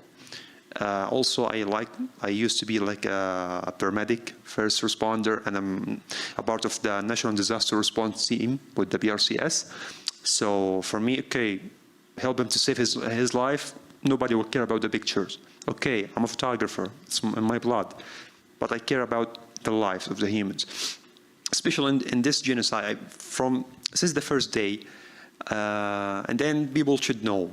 Also, I used to be like a paramedic, first responder, and I'm a part of the National Disaster Response Team with the BRCS. So for me, okay, help him to save his life, nobody will care about the pictures. Okay, I'm a photographer, it's in my blood, but I care about the lives of the humans. Especially in this genocide, since the first day, and then people should know.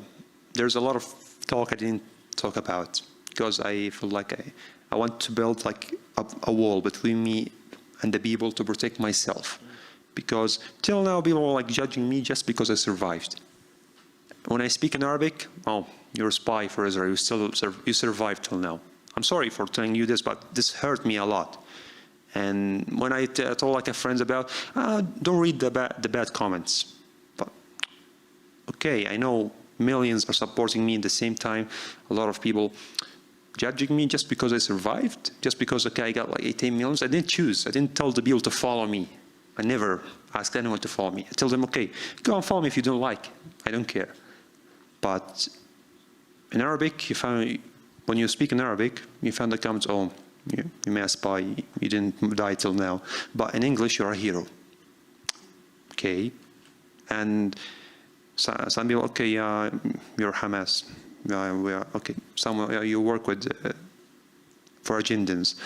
There's a lot of talk I didn't talk about, because I feel like I want to build like a wall between me and the people to protect myself. Because till now, people are like judging me just because I survived. When I speak in Arabic, oh, you're a spy for Israel, you survived till now. I'm sorry for telling you this, but this hurt me a lot. And when I told like a friends about, don't read the bad comments. But okay, I know millions are supporting me at the same time. A lot of people judging me just because I survived, just because, okay, I got like 18 millions. I didn't choose. I didn't tell the people to follow me. I never asked anyone to follow me. I tell them, okay, go and follow me if you don't like. I don't care. But in Arabic, when you speak in Arabic, you find the comments, oh, you may spy, you didn't die till now. But in English, you're a hero. Okay. And some people, okay, you're Hamas. Okay, you work with for agendas.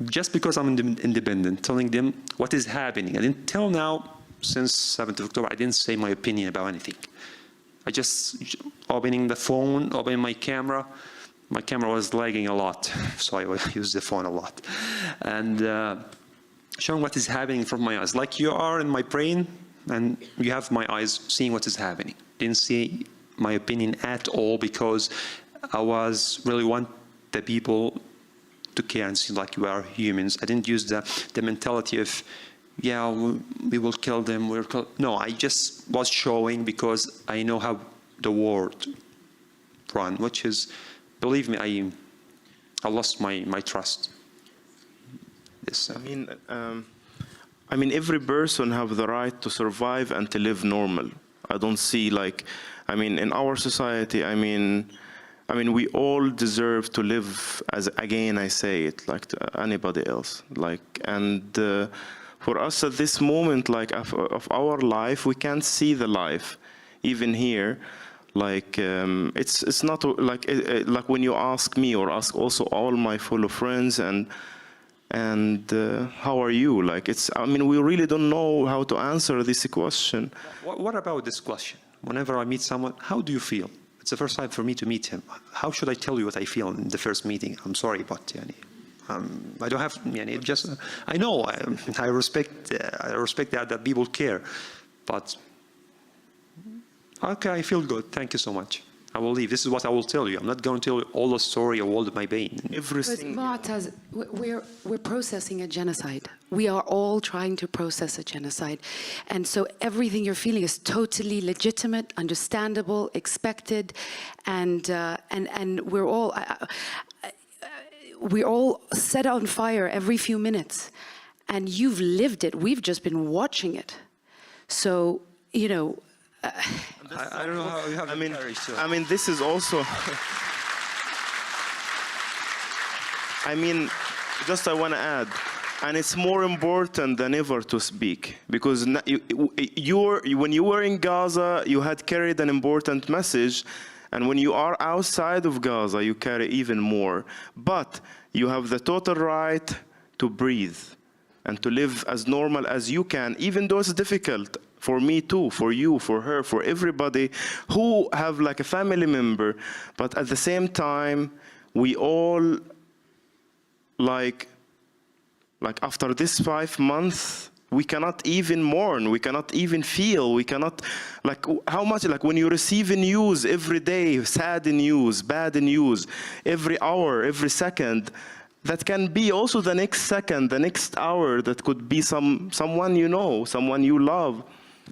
Just because I'm independent, telling them what is happening. And until now, since 7th of October, I didn't say my opinion about anything. I just opening the phone, opening my camera. My camera was lagging a lot, so I used the phone a lot. And showing what is happening from my eyes. Like you are in my brain, and you have my eyes seeing what is happening. Didn't see my opinion at all, because I really want the people to care and see like we are humans. I didn't use the mentality of, yeah, we will kill them. No, I just was showing because I know how the world run, which is, believe me, I lost my trust. This, I mean, every person have the right to survive and to live normal. I don't see like, I mean, in our society, I mean, we all deserve to live as, again, I say it, like to anybody else. Like, and for us at this moment, like of our life, we can't see the life, even here. Like, it's not like when you ask me or ask also all my fellow friends and how are you? Like, I mean, we really don't know how to answer this question. What about this question? Whenever I meet someone, how do you feel? It's the first time for me to meet him. How should I tell you what I feel in the first meeting? I'm sorry, but I don't have. Just I know I respect that people care, but okay, I feel good. Thank you so much. I will leave. This is what I will tell you. I'm not going to tell you all the story of all of my pain. Every But single. Motaz, we're processing a genocide. We are all trying to process a genocide. And so everything you're feeling is totally legitimate, understandable, expected, and we're all set on fire every few minutes. And you've lived it. We've just been watching it. So, you know, I don't know how you have the courage to. I mean, this is also. I mean, just I want to add, and it's more important than ever to speak, because when you were in Gaza, you had carried an important message, and when you are outside of Gaza, you carry even more. But you have the total right to breathe and to live as normal as you can, even though it's difficult. For me too, for you, for her, for everybody who have like a family member. But at the same time, we all like after this 5 months, we cannot even mourn, we cannot even feel, we cannot, like how much, like when you receive news every day, sad news, bad news, every hour, every second, that can be also the next second, the next hour, that could be someone you know, someone you love.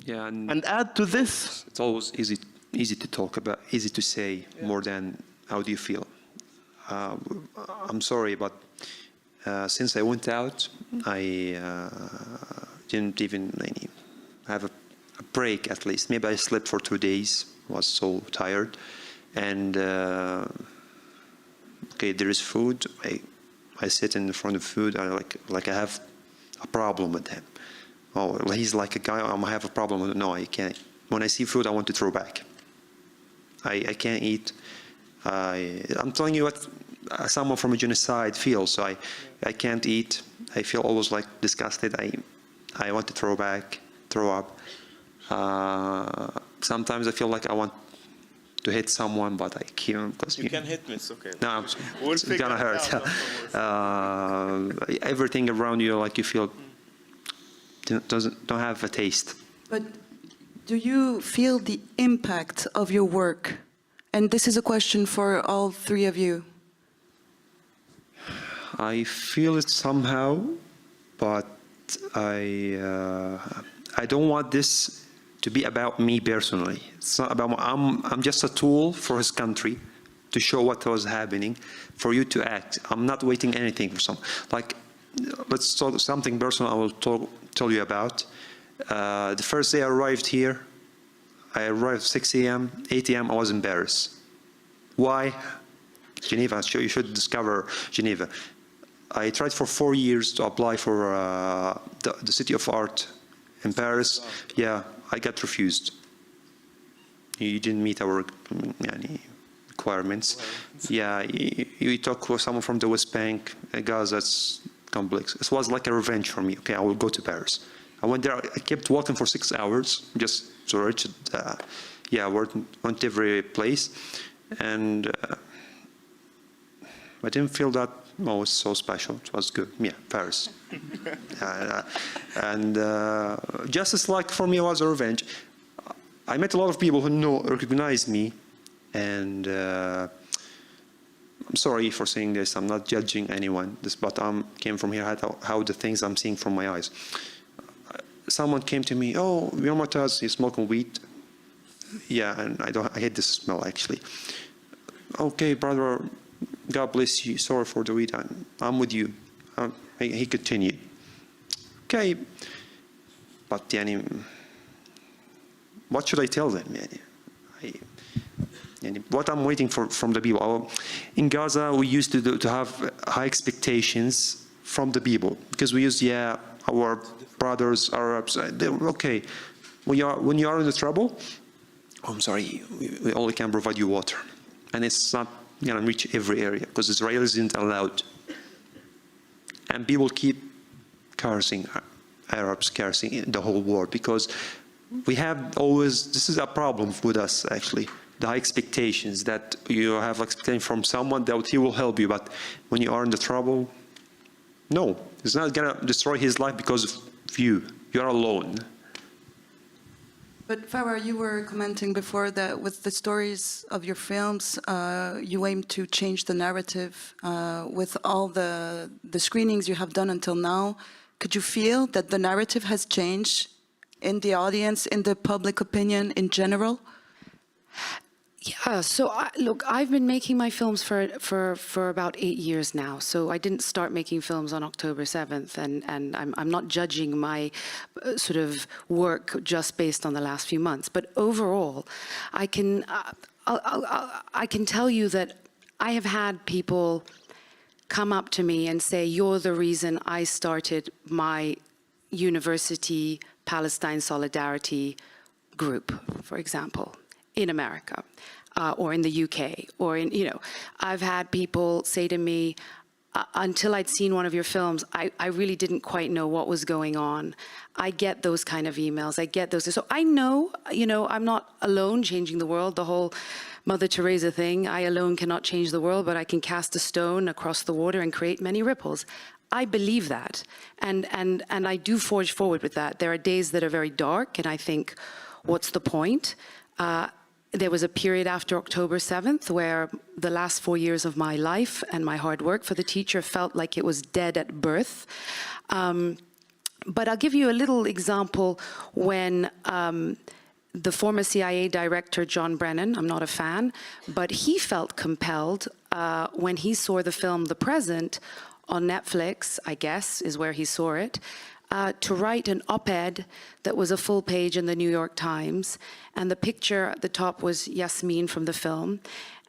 Yeah, And add to this. it's always easy to talk about, easy to say, more than how do you feel. I'm sorry, but since I went out, I didn't even have a break, at least. Maybe I slept for 2 days, was so tired. And okay, there is food. I sit in front of food. I like I have a problem with him. Oh, he's like a guy, I have a problem with him. No, I can't. When I see food, I want to throw back. I can't eat. I'm telling you what someone from a genocide feels. I can't eat. I feel always like disgusted. I want to throw back, throw up. Sometimes I feel like I want to hit someone, but I can't. You can hit me, it's okay. No, We'll it's figure gonna it hurt. out, Everything around you, like you feel, don't have a taste. But do you feel the impact of your work? And this is a question for all three of you. I feel it somehow, but I don't want this to be about me personally. It's not about I'm just a tool for his country to show what was happening, for you to act. I'm not waiting anything for some. Like, let's talk something personal I will tell you about. The first day I arrived here, I arrived 6 a.m., 8 a.m. I was in Paris. Why? Geneva, you should discover Geneva. I tried for 4 years to apply for the City of Art in Paris. Yeah, I got refused. You didn't meet our requirements. Yeah, you talk with someone from the West Bank, Gaza, it's complex. It was like a revenge for me. Okay, I will go to Paris. I went there, I kept walking for 6 hours, just to reach it. Yeah, went every place. And I didn't feel that, oh, it's so special. It was good. Yeah, Paris. Justice, like for me, was a revenge. I met a lot of people who recognized me, and I'm sorry for saying this. I'm not judging anyone. But I came from here. How the things I'm seeing from my eyes. Someone came to me. Oh, you're Motaz. You're smoking weed. Yeah, and I hate this smell actually. Okay, brother. God bless you. Sorry for the weed. I'm with you. He continued. Okay, but what should I tell them? What I'm waiting for from the people. In Gaza, we used to have high expectations from the people because we used, our brothers, Arabs. Okay, when you are in the trouble, I'm sorry, we only can provide you water, and it's not gonna reach every area because Israelis didn't allow it. And people keep cursing, Arabs cursing the whole world because we have always, this is a problem with us actually, the high expectations that you have expectation from someone that he will help you, but when you are in the trouble, no, he's not gonna destroy his life because of you. You are alone. But Farah, you were commenting before that with the stories of your films, you aim to change the narrative with all the screenings you have done until now. Could you feel that the narrative has changed in the audience, in the public opinion in general? Yeah, so look, I've been making my films for about 8 years now. So I didn't start making films on October 7th, and I'm not judging my sort of work just based on the last few months. But overall, I can tell you that I have had people come up to me and say, "You're the reason I started my university Palestine solidarity group," for example, in America. Or in the UK, or in, I've had people say to me, until I'd seen one of your films, I really didn't quite know what was going on. I get those kind of emails, I get those. So I know, I'm not alone changing the world, the whole Mother Teresa thing. I alone cannot change the world, but I can cast a stone across the water and create many ripples. I believe that, and I do forge forward with that. There are days that are very dark, and I think, what's the point? There was a period after October 7th where the last 4 years of my life and my hard work for the teacher felt like it was dead at birth. But I'll give you a little example when the former CIA director, John Brennan, I'm not a fan, but he felt compelled when he saw the film The Present on Netflix, I guess, is where he saw it, to write an op-ed that was a full page in the New York Times. And the picture at the top was Yasmin from the film.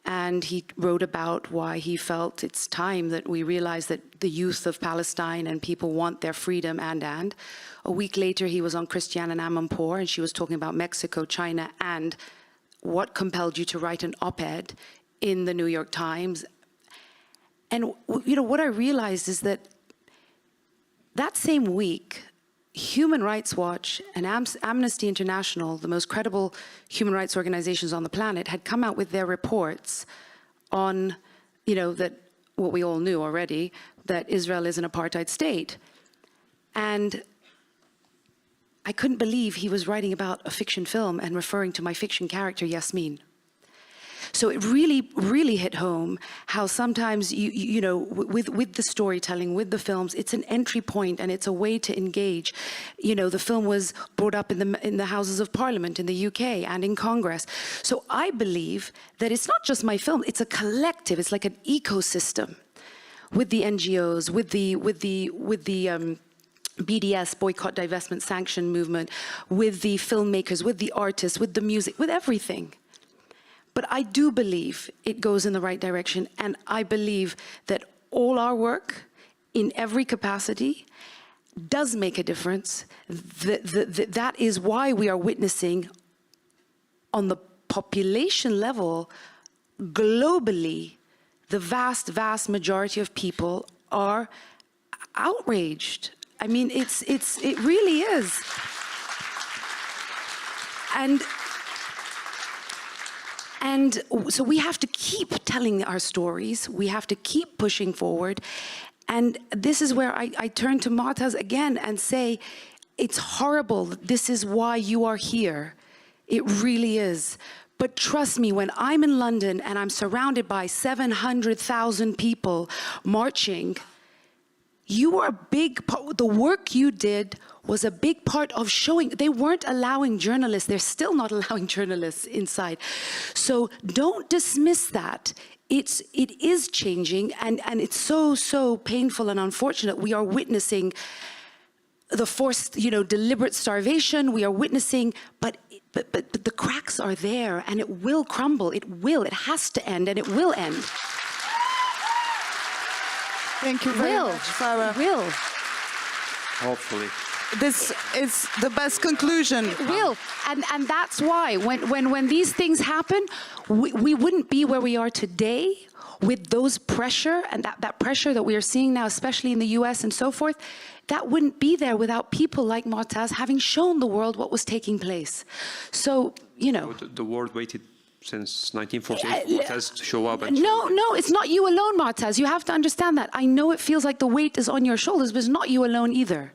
And he wrote about why he felt it's time that we realize that the youth of Palestine and people want their freedom and. A week later, he was on Christiane Amanpour, and she was talking about Mexico, China, and what compelled you to write an op-ed in the New York Times. And, what I realized is that that same week, Human Rights Watch and Amnesty International, the most credible human rights organizations on the planet, had come out with their reports on, that what we all knew already, that Israel is an apartheid state. And I couldn't believe he was writing about a fiction film and referring to my fiction character, Yasmin. So it really, really hit home how sometimes, with the storytelling, with the films, it's an entry point and it's a way to engage. The film was brought up in the Houses of Parliament in the UK and in Congress. So I believe that it's not just my film, it's a collective, it's like an ecosystem with the NGOs, with the BDS, Boycott, Divestment, Sanction movement, with the filmmakers, with the artists, with the music, with everything. But I do believe it goes in the right direction, and I believe that all our work in every capacity does make a difference. That is why we are witnessing on the population level, globally, the vast, vast majority of people are outraged. I mean, it really is. And so we have to keep telling our stories. We have to keep pushing forward. And this is where I turn to Motaz again and say, it's horrible. This is why you are here. It really is. But trust me, when I'm in London and I'm surrounded by 700,000 people marching, you were a big part. The work you did was a big part of showing. They weren't allowing journalists. They're still not allowing journalists inside. So don't dismiss that. It is changing, and it's so painful and unfortunate. We are witnessing the forced, deliberate starvation. We are witnessing, but the cracks are there, and it will crumble. It will. It has to end, and it will end. Thank you very much, Farah. It will. Hopefully. This is the best conclusion. It will. And that's why when these things happen, we wouldn't be where we are today with those pressure and that pressure that we are seeing now, especially in the US and so forth. That wouldn't be there without people like Motaz having shown the world what was taking place. So, The world waited since 1948 for Motaz to show up. No, it's not you alone, Motaz. You have to understand that. I know it feels like the weight is on your shoulders, but it's not you alone either.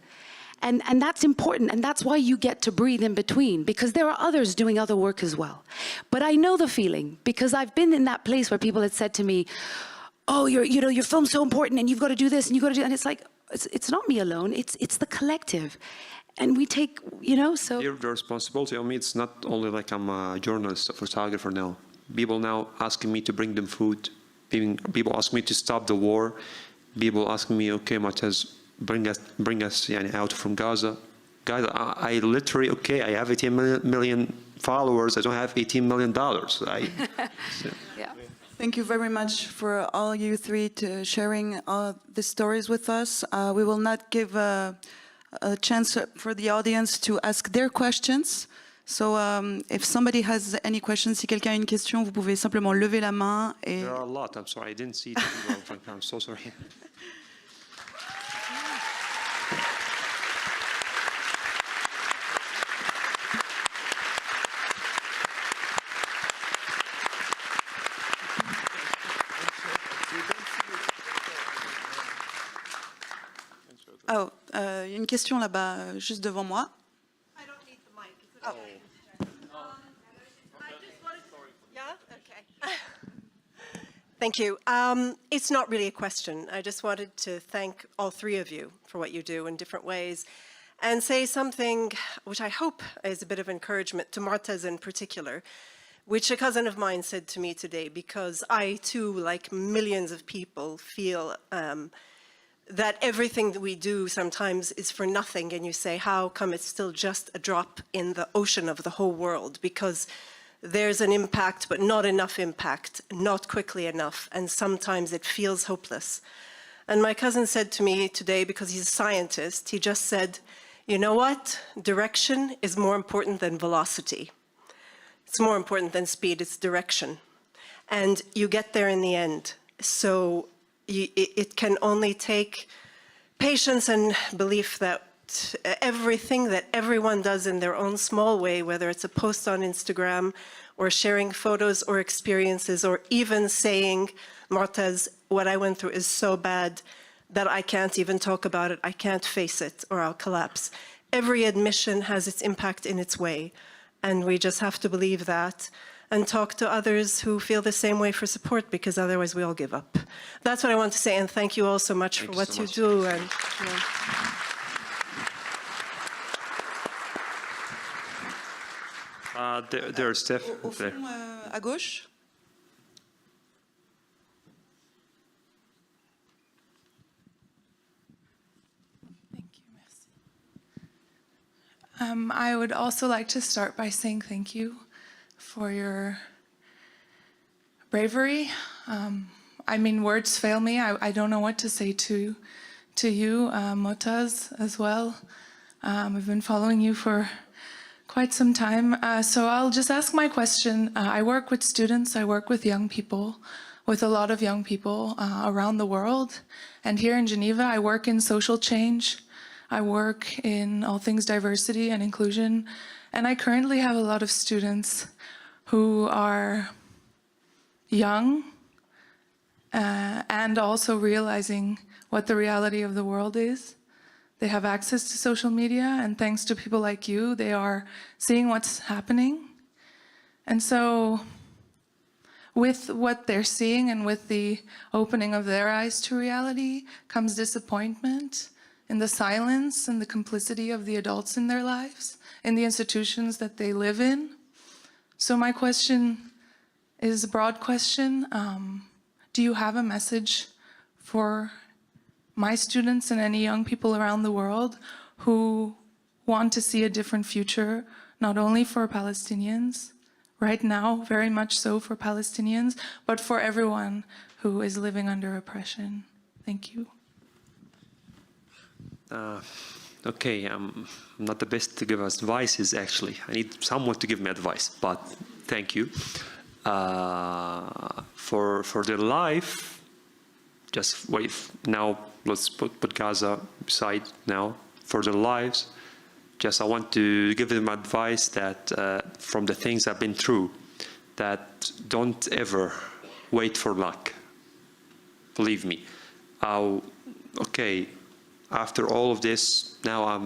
And that's important, and that's why you get to breathe in between, because there are others doing other work as well. But I know the feeling, because I've been in that place where people had said to me, oh, your film's so important, and you've got to do this, and you've got to do, and it's like, it's not me alone, it's the collective. And we take, so... Here, the responsibility on me, it's not only like I'm a journalist, a photographer now. People now asking me to bring them food. People ask me to stop the war. People asking me, okay, Motaz, bring us out from Gaza. Guys, I literally, okay, I have 18 million followers. I don't have $18 million. Yeah. Thank you very much for all you three to sharing the stories with us. We will not give a chance for the audience to ask their questions. So if somebody has any questions, si quelqu'un a une question, vous pouvez simplement lever la main. Et... There are a lot. I'm sorry, I didn't see it. I'm so sorry. Oh, une question là-bas, juste devant moi. I don't need the mic. Is it okay? I just wanted... Yeah? Okay. Thank you. It's not really a question. I just wanted to thank all three of you for what you do in different ways and say something which I hope is a bit of encouragement to Motaz in particular, which a cousin of mine said to me today, because I too, like millions of people, feel that everything that we do sometimes is for nothing, and you say, how come it's still just a drop in the ocean of the whole world? Because there's an impact, but not enough impact, not quickly enough, and sometimes it feels hopeless. And my cousin said to me today, because he's a scientist, he just said, you know what? Direction is more important than velocity. It's more important than speed, it's direction. And you get there in the end. So it can only take patience and belief that everything that everyone does in their own small way, whether it's a post on Instagram or sharing photos or experiences, or even saying, Motaz, what I went through is so bad that I can't even talk about it, I can't face it, or I'll collapse. Every admission has its impact in its way, and we just have to believe that and talk to others who feel the same way for support, because otherwise we all give up. That's what I want to say, and thank you all so much for what you do. And, There's Steph. Au fond, à gauche. Thank you, merci. I would also like to start by saying thank you for your bravery. I mean, words fail me. I don't know what to say to you, Motaz, as well. I've been following you for quite some time. So I'll just ask my question. I work with students, I work with young people, with a lot of young people around the world. And here in Geneva, I work in social change. I work in all things diversity and inclusion. And I currently have a lot of students who are young and also realizing what the reality of the world is. They have access to social media, and thanks to people like you, they are seeing what's happening. And so with what they're seeing and with the opening of their eyes to reality comes disappointment in the silence and the complicity of the adults in their lives, in the institutions that they live in. So my question is a broad question. Do you have a message for my students and any young people around the world who want to see a different future, not only for Palestinians, right now, very much so for Palestinians, but for everyone who is living under oppression? Thank you. Okay, I'm not the best to give advices, actually. I need someone to give me advice, but thank you. For their life, just wait now, let's put Gaza aside now. For their lives, just I want to give them advice that from the things I've been through, that don't ever wait for luck. Believe me. Okay, after all of this, now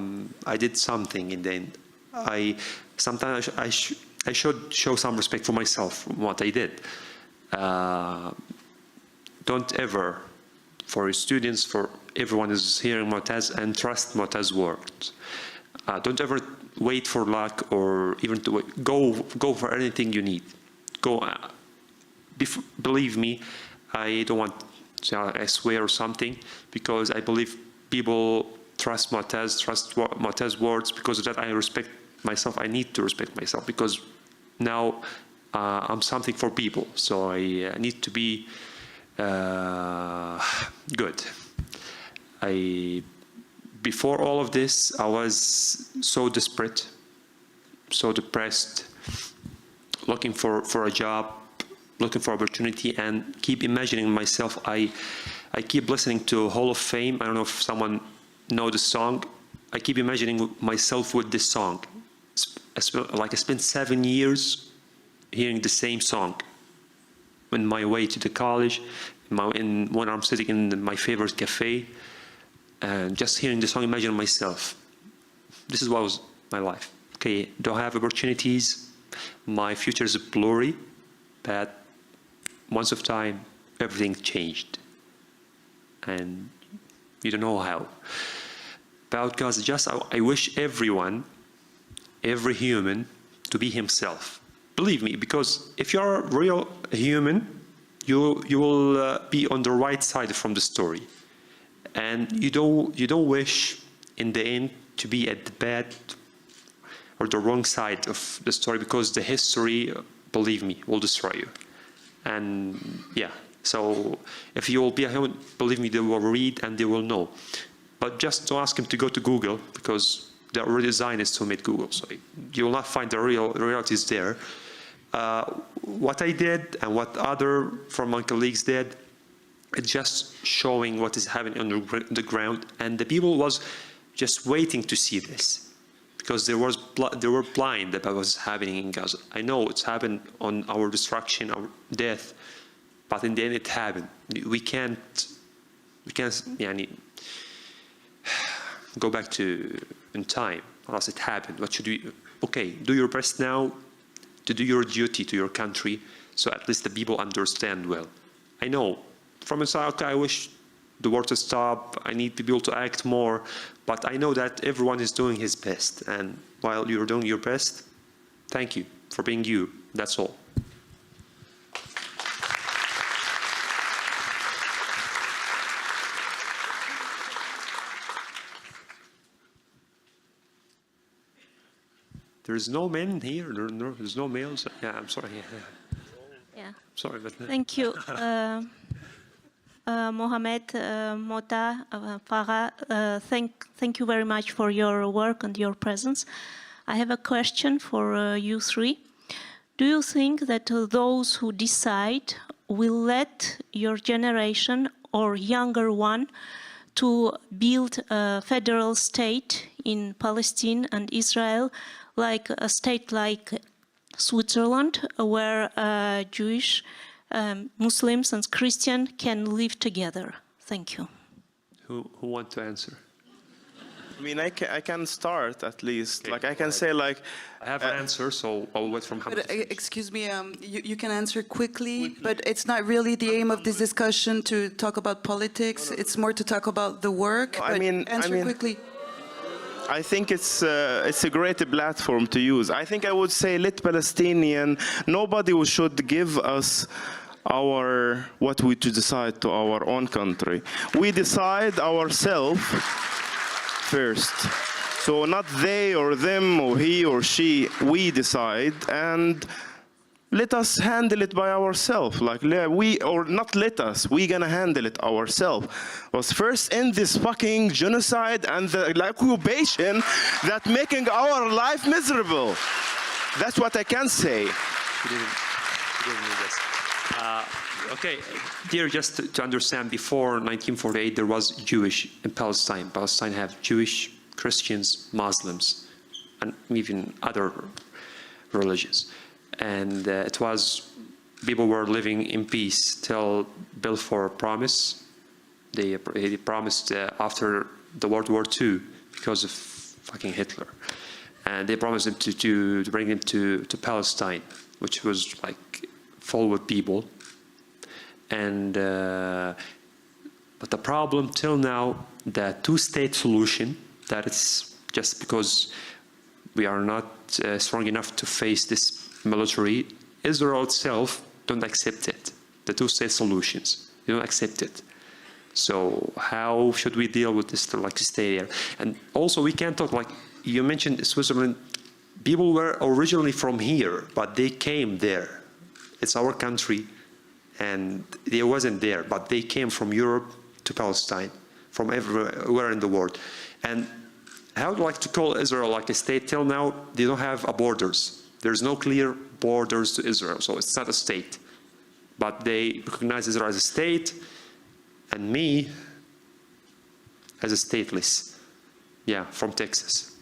I did something in the end. Sometimes I should show some respect for myself, for what I did. Don't ever, for your students, for everyone who's hearing Motaz, and trust Motaz's words. Don't ever wait for luck or even to wait. Go for anything you need. Go. Believe me, I don't want to swear or something, because I believe people trust Motaz, trust Motaz's words. Because of that, I respect myself. I need to respect myself, because now I'm something for people. So I need to be good. Before all of this, I was so desperate, so depressed, looking for a job, looking for opportunity, and keep imagining myself. I keep listening to Hall of Fame. I don't know if someone knows the song. I keep imagining myself with this song. Like I spent 7 years hearing the same song on my way to the college, when I'm sitting in my favorite cafe, and just hearing the song, imagine myself. This is what was my life. Okay, don't have opportunities. My future is blurry, but once of time, everything changed. And you don't know how. About Gaza, just I wish everyone, every human, to be himself. Believe me, because if you're a real human, you will be on the right side from the story. And you don't wish in the end to be at the bad or the wrong side of the story, because the history, believe me, will destroy you. And yeah, so if you will be a human, believe me, they will read and they will know. But just don't ask him to go to Google, because they already Zionists who made Google, so you will not find the realities there. What I did and what other from my colleagues did, it's just showing what is happening on the ground, and the people was just waiting to see this, because they were blind about what's happening in Gaza. I know it's happened on our destruction, our death, but in the end it happened. We can't go back to in time, or else it happened. What should we? Okay, do your best now to do your duty to your country, so at least the people understand well. I know. From inside, I wish the war to stop. I need people to act more, but I know that everyone is doing his best. And while you're doing your best, thank you for being you. That's all. There's no men here. There's no males. Yeah, I'm sorry. Yeah. Sorry, but Thank you. Mohamed, Mota, Farah, thank you very much for your work and your presence. I have a question for you three. Do you think that those who decide will let your generation or younger one to build a federal state in Palestine and Israel, like a state like Switzerland, where Jewish, Muslims and Christians can live together? Thank you. Who want to answer? I mean, I can start at least. Okay, like I can say like. I have an answer, so I'll wait from Mohamed. Excuse me, you can answer quickly, but it's not really the aim of this discussion to talk about politics. It's more to talk about the work. I mean, quickly. I think it's a great platform to use. I think I would say, let Palestinian, nobody should give us what we to decide to our own country. We decide ourselves first. So not they or them or he or she, we decide, and let us handle it by ourselves. Like we're gonna handle it ourselves. Was first end this fucking genocide and the occupation that making our life miserable. That's what I can say. Okay, dear, just to understand, before 1948 there was Jewish in Palestine. Palestine have Jewish, Christians, Muslims, and even other religions. And it was, people were living in peace till Balfour Promise. They promised after the World War II because of fucking Hitler. And they promised him to bring him to Palestine, which was like full with people. And but the problem till now, the two-state solution, that it's just because we are not strong enough to face this military, Israel itself don't accept it. The two-state solutions, they don't accept it. So how should we deal with this, like, stay there? And also we can't talk, like you mentioned Switzerland, people were originally from here, but they came there. It's our country, and they wasn't there, but they came from Europe to Palestine, from everywhere in the world. And I would like to call Israel like a state. Till now, they don't have borders. There's no clear borders to Israel, so it's not a state. But they recognize Israel as a state, and me as a stateless. Yeah, from Texas.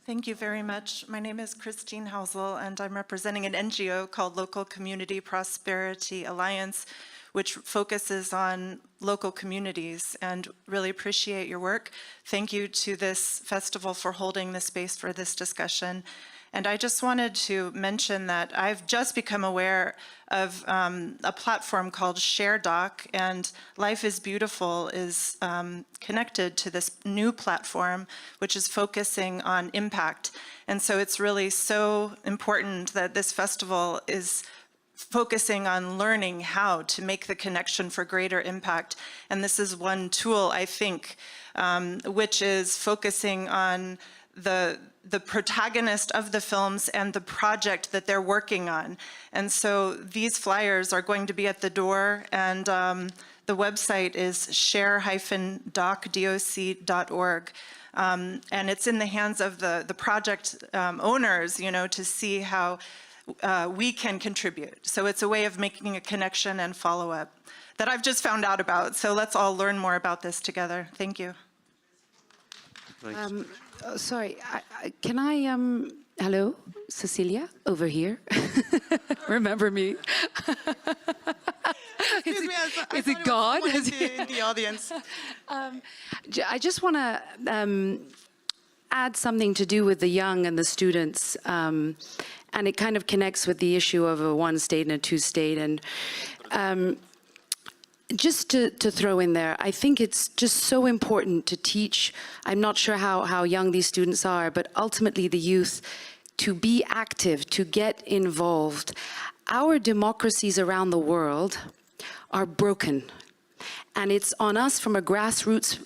Thank you very much. My name is Christine Hausel, and I'm representing an NGO called Local Community Prosperity Alliance, which focuses on local communities, and really appreciate your work. Thank you to this festival for holding the space for this discussion. And I just wanted to mention that I've just become aware of a platform called ShareDoc, and Life is Beautiful is connected to this new platform, which is focusing on impact. And so it's really so important that this festival is focusing on learning how to make the connection for greater impact. And this is one tool, I think, which is focusing on the protagonist of the films and the project that they're working on. And so these flyers are going to be at the door, and the website is share-doc.org. And it's in the hands of the project owners, you know, to see how we can contribute. So it's a way of making a connection and follow-up that I've just found out about. So let's all learn more about this together. Thank you. Sorry, can I, hello, Cecilia, over here. Remember me? Is it God? In the audience. I just want to add something to do with the young and the students, and it kind of connects with the issue of a one state and a two state. And just to throw in there, I think it's just so important to teach. I'm not sure how young these students are, but ultimately the youth, to be active, to get involved. Our democracies around the world are broken, and it's on us from a grassroots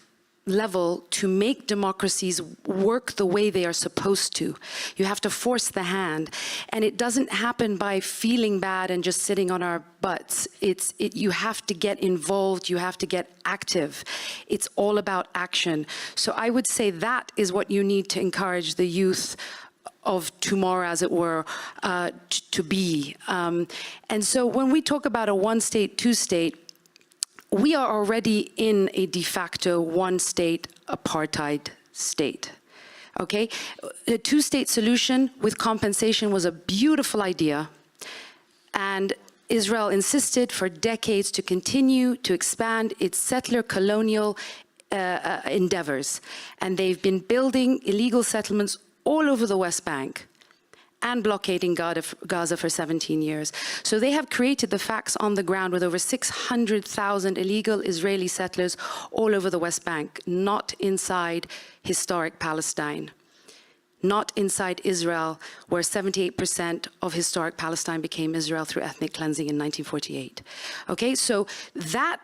level to make democracies work the way they are supposed to. You have to force the hand, and it doesn't happen by feeling bad and just sitting on our butts. You have to get involved, you have to get active. It's all about action. So I would say that is what you need to encourage the youth of tomorrow, as it were, to be. And so when we talk about a one state, two state, we are already in a de facto one-state apartheid state, okay? A two-state solution with compensation was a beautiful idea, and Israel insisted for decades to continue to expand its settler colonial endeavors, and they've been building illegal settlements all over the West Bank and blockading Gaza for 17 years. So they have created the facts on the ground with over 600,000 illegal Israeli settlers all over the West Bank, not inside historic Palestine, not inside Israel, where 78% of historic Palestine became Israel through ethnic cleansing in 1948. Okay, so that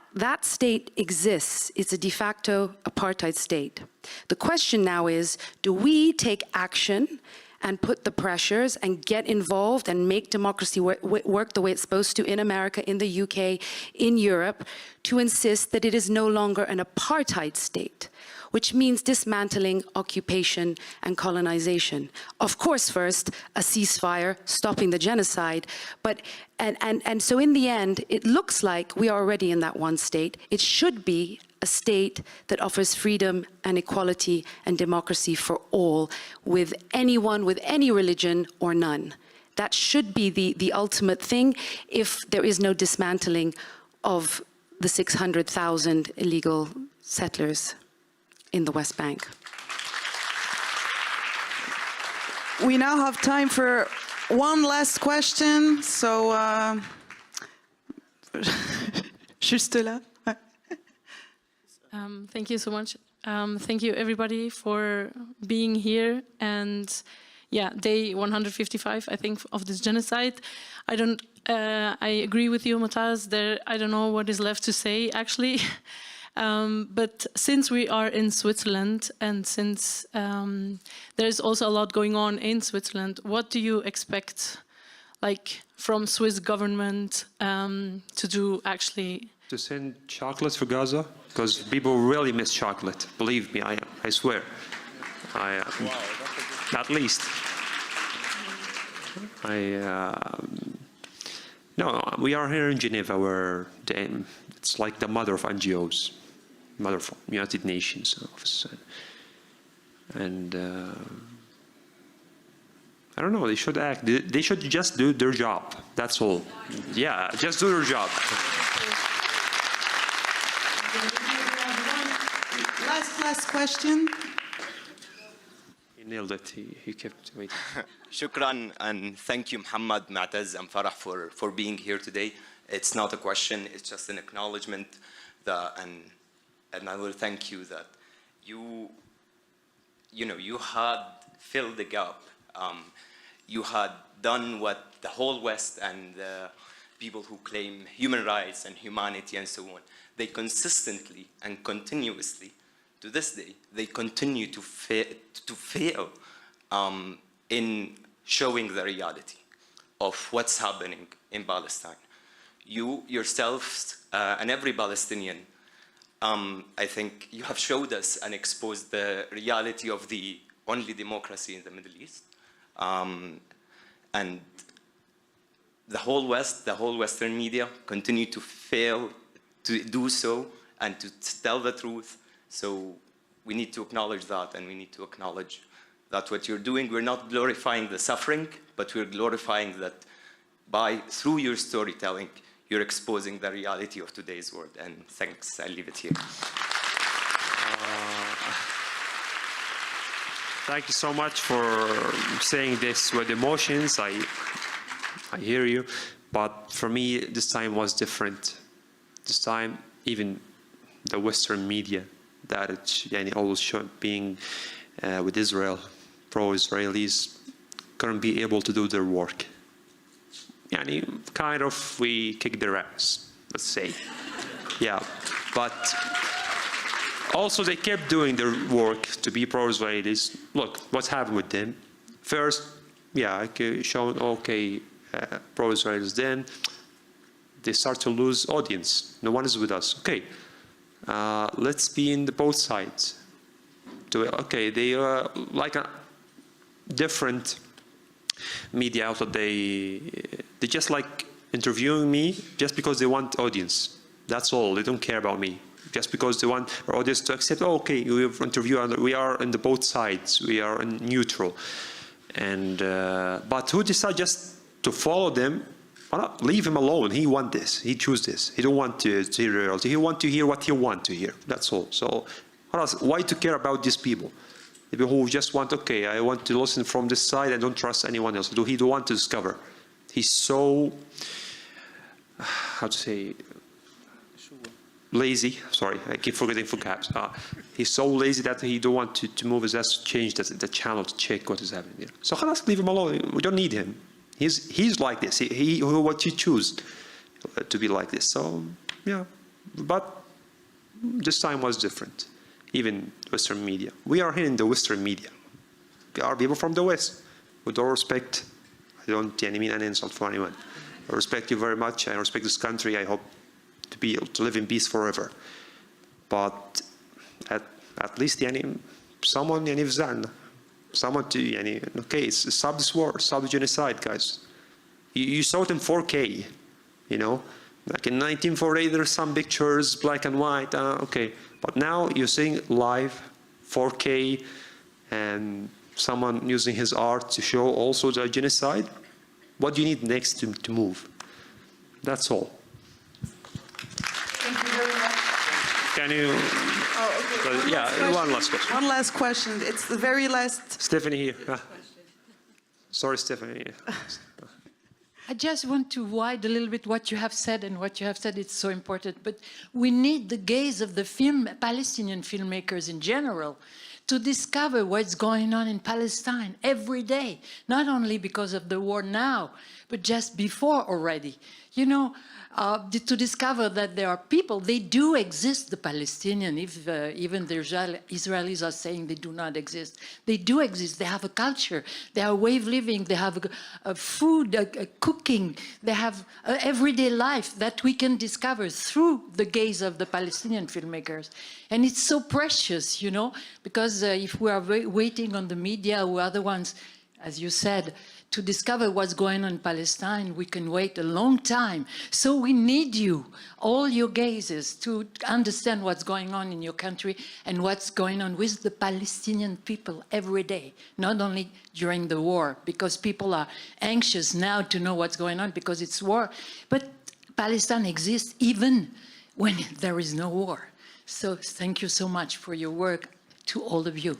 state exists. It's a de facto apartheid state. The question now is, do we take action and put the pressures and get involved and make democracy work the way it's supposed to in America, in the UK, in Europe, to insist that it is no longer an apartheid state, which means dismantling occupation and colonization. Of course, first, a ceasefire, stopping the genocide, but, and so in the end, it looks like we are already in that one state. It should be a state that offers freedom and equality and democracy for all, with anyone, with any religion or none. That should be the ultimate thing if there is no dismantling of the 600,000 illegal settlers in the West Bank. We now have time for one last question. So, juste là. Thank you so much. Thank you everybody for being here. And yeah, day 155, I think, of this genocide. I agree with you, Motaz. I don't know what is left to say, actually. But since we are in Switzerland, and since there's also a lot going on in Switzerland, what do you expect, like, from Swiss government to do, actually? To send chocolates for Gaza, because people really miss chocolate. Believe me, I swear. At least. No, we are here in Geneva, where it's like the mother of NGOs, mother of United Nations office, and I don't know. They should act. They should just do their job. That's all. Yeah, just do their job. Last question. He nailed it. He kept waiting. Shukran, and thank you, Mohamed, Motaz, and Farah for being here today. It's not a question, it's just an acknowledgement, and I will thank you that you had filled the gap. You had done what the whole West and people who claim human rights and humanity and so on, they consistently and continuously, to this day, they continue to fail in showing the reality of what's happening in Palestine. You yourselves and every Palestinian, I think you have showed us and exposed the reality of the only democracy in the Middle East. And the whole West, the whole Western media continue to fail to do so and to tell the truth. So we need to acknowledge that, and we need to acknowledge that what you're doing, we're not glorifying the suffering, but we're glorifying that through your storytelling, you're exposing the reality of today's world. And thanks, I'll leave it here. Thank you so much for saying this with emotions. I hear you, but for me, this time was different. This time, even the Western media that it's always being with Israel, pro-Israelis, couldn't be able to do their work. Kind of, we kicked their ass, let's say. Yeah, but also they kept doing their work to be pro-Israelis. Look, what's happened with them? First, shown pro-Israelis, then they start to lose audience. No one is with us. Okay, let's be in both sides. They are like a different media outlet. They just like interviewing me just because they want audience. That's all. They don't care about me. Just because they want our audience to accept, we have interview, and we are on the both sides. We are neutral. And but who decide just to follow them? Leave him alone. He want this. He choose this. He don't want to hear reality. He want to hear what he want to hear. That's all. So why to care about these people? People who just want, I want to listen from this side and don't trust anyone else. He don't want to discover. He's so, how to say, lazy. Sorry, I keep forgetting vocabs. He's so lazy that he don't want to move his ass to change the channel to check what is happening. So leave him alone. We don't need him. He's like this. What he choose to be like this. So yeah, but this time was different. Even Western media. We are here in the Western media. We are people from the West. With all respect, I don't mean any insult for anyone. I respect you very much. I respect this country. I hope to be able to live in peace forever. But at least someone someone to stop this war, stop the genocide, guys. You saw it in 4K, Like in 1948, there's some pictures, black and white, okay. But now you're seeing live, 4K, and someone using his art to show also the genocide. What do you need next to move? That's all. Thank you very much. Can you? Oh, okay. Yeah, one last question. One last question. It's the very last. Stephanie here. Sorry, Stephanie. I just want to widen a little bit what you have said, and what you have said is so important. But we need the gaze of the Palestinian filmmakers in general to discover what's going on in Palestine every day, not only because of the war now, but just before already. You know, to discover that there are people, they do exist, the Palestinian, if even the Israelis are saying they do not exist. They do exist. They have a culture. They have a way of living. They have a food, a cooking. They have everyday life that we can discover through the gaze of the Palestinian filmmakers. And it's so precious, you know, because if we are waiting on the media or other ones, as you said, to discover what's going on in Palestine, we can wait a long time. So we need you, all your gazes, to understand what's going on in your country and what's going on with the Palestinian people every day, not only during the war, because people are anxious now to know what's going on because it's war. But Palestine exists even when there is no war. So thank you so much for your work, to all of you.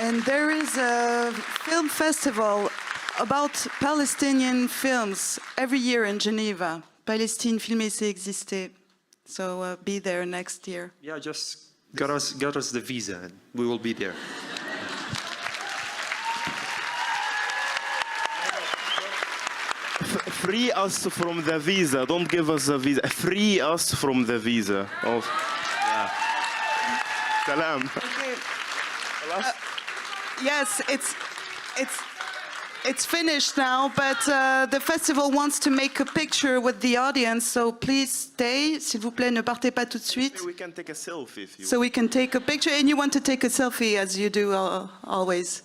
And there is a film festival about Palestinian films every year in Geneva. Palestine filmée, c'est exister. So be there next year. Yeah, just got us the visa, and we will be there. Free us from the visa. Don't give us a visa. Free us from the visa. Yeah. Salam. Okay. Yes, it's finished now, but the festival wants to make a picture with the audience, so please stay. S'il vous plaît, ne partez pas tout de suite. We can take a selfie if you So we can take a picture, and you want to take a selfie as you do always.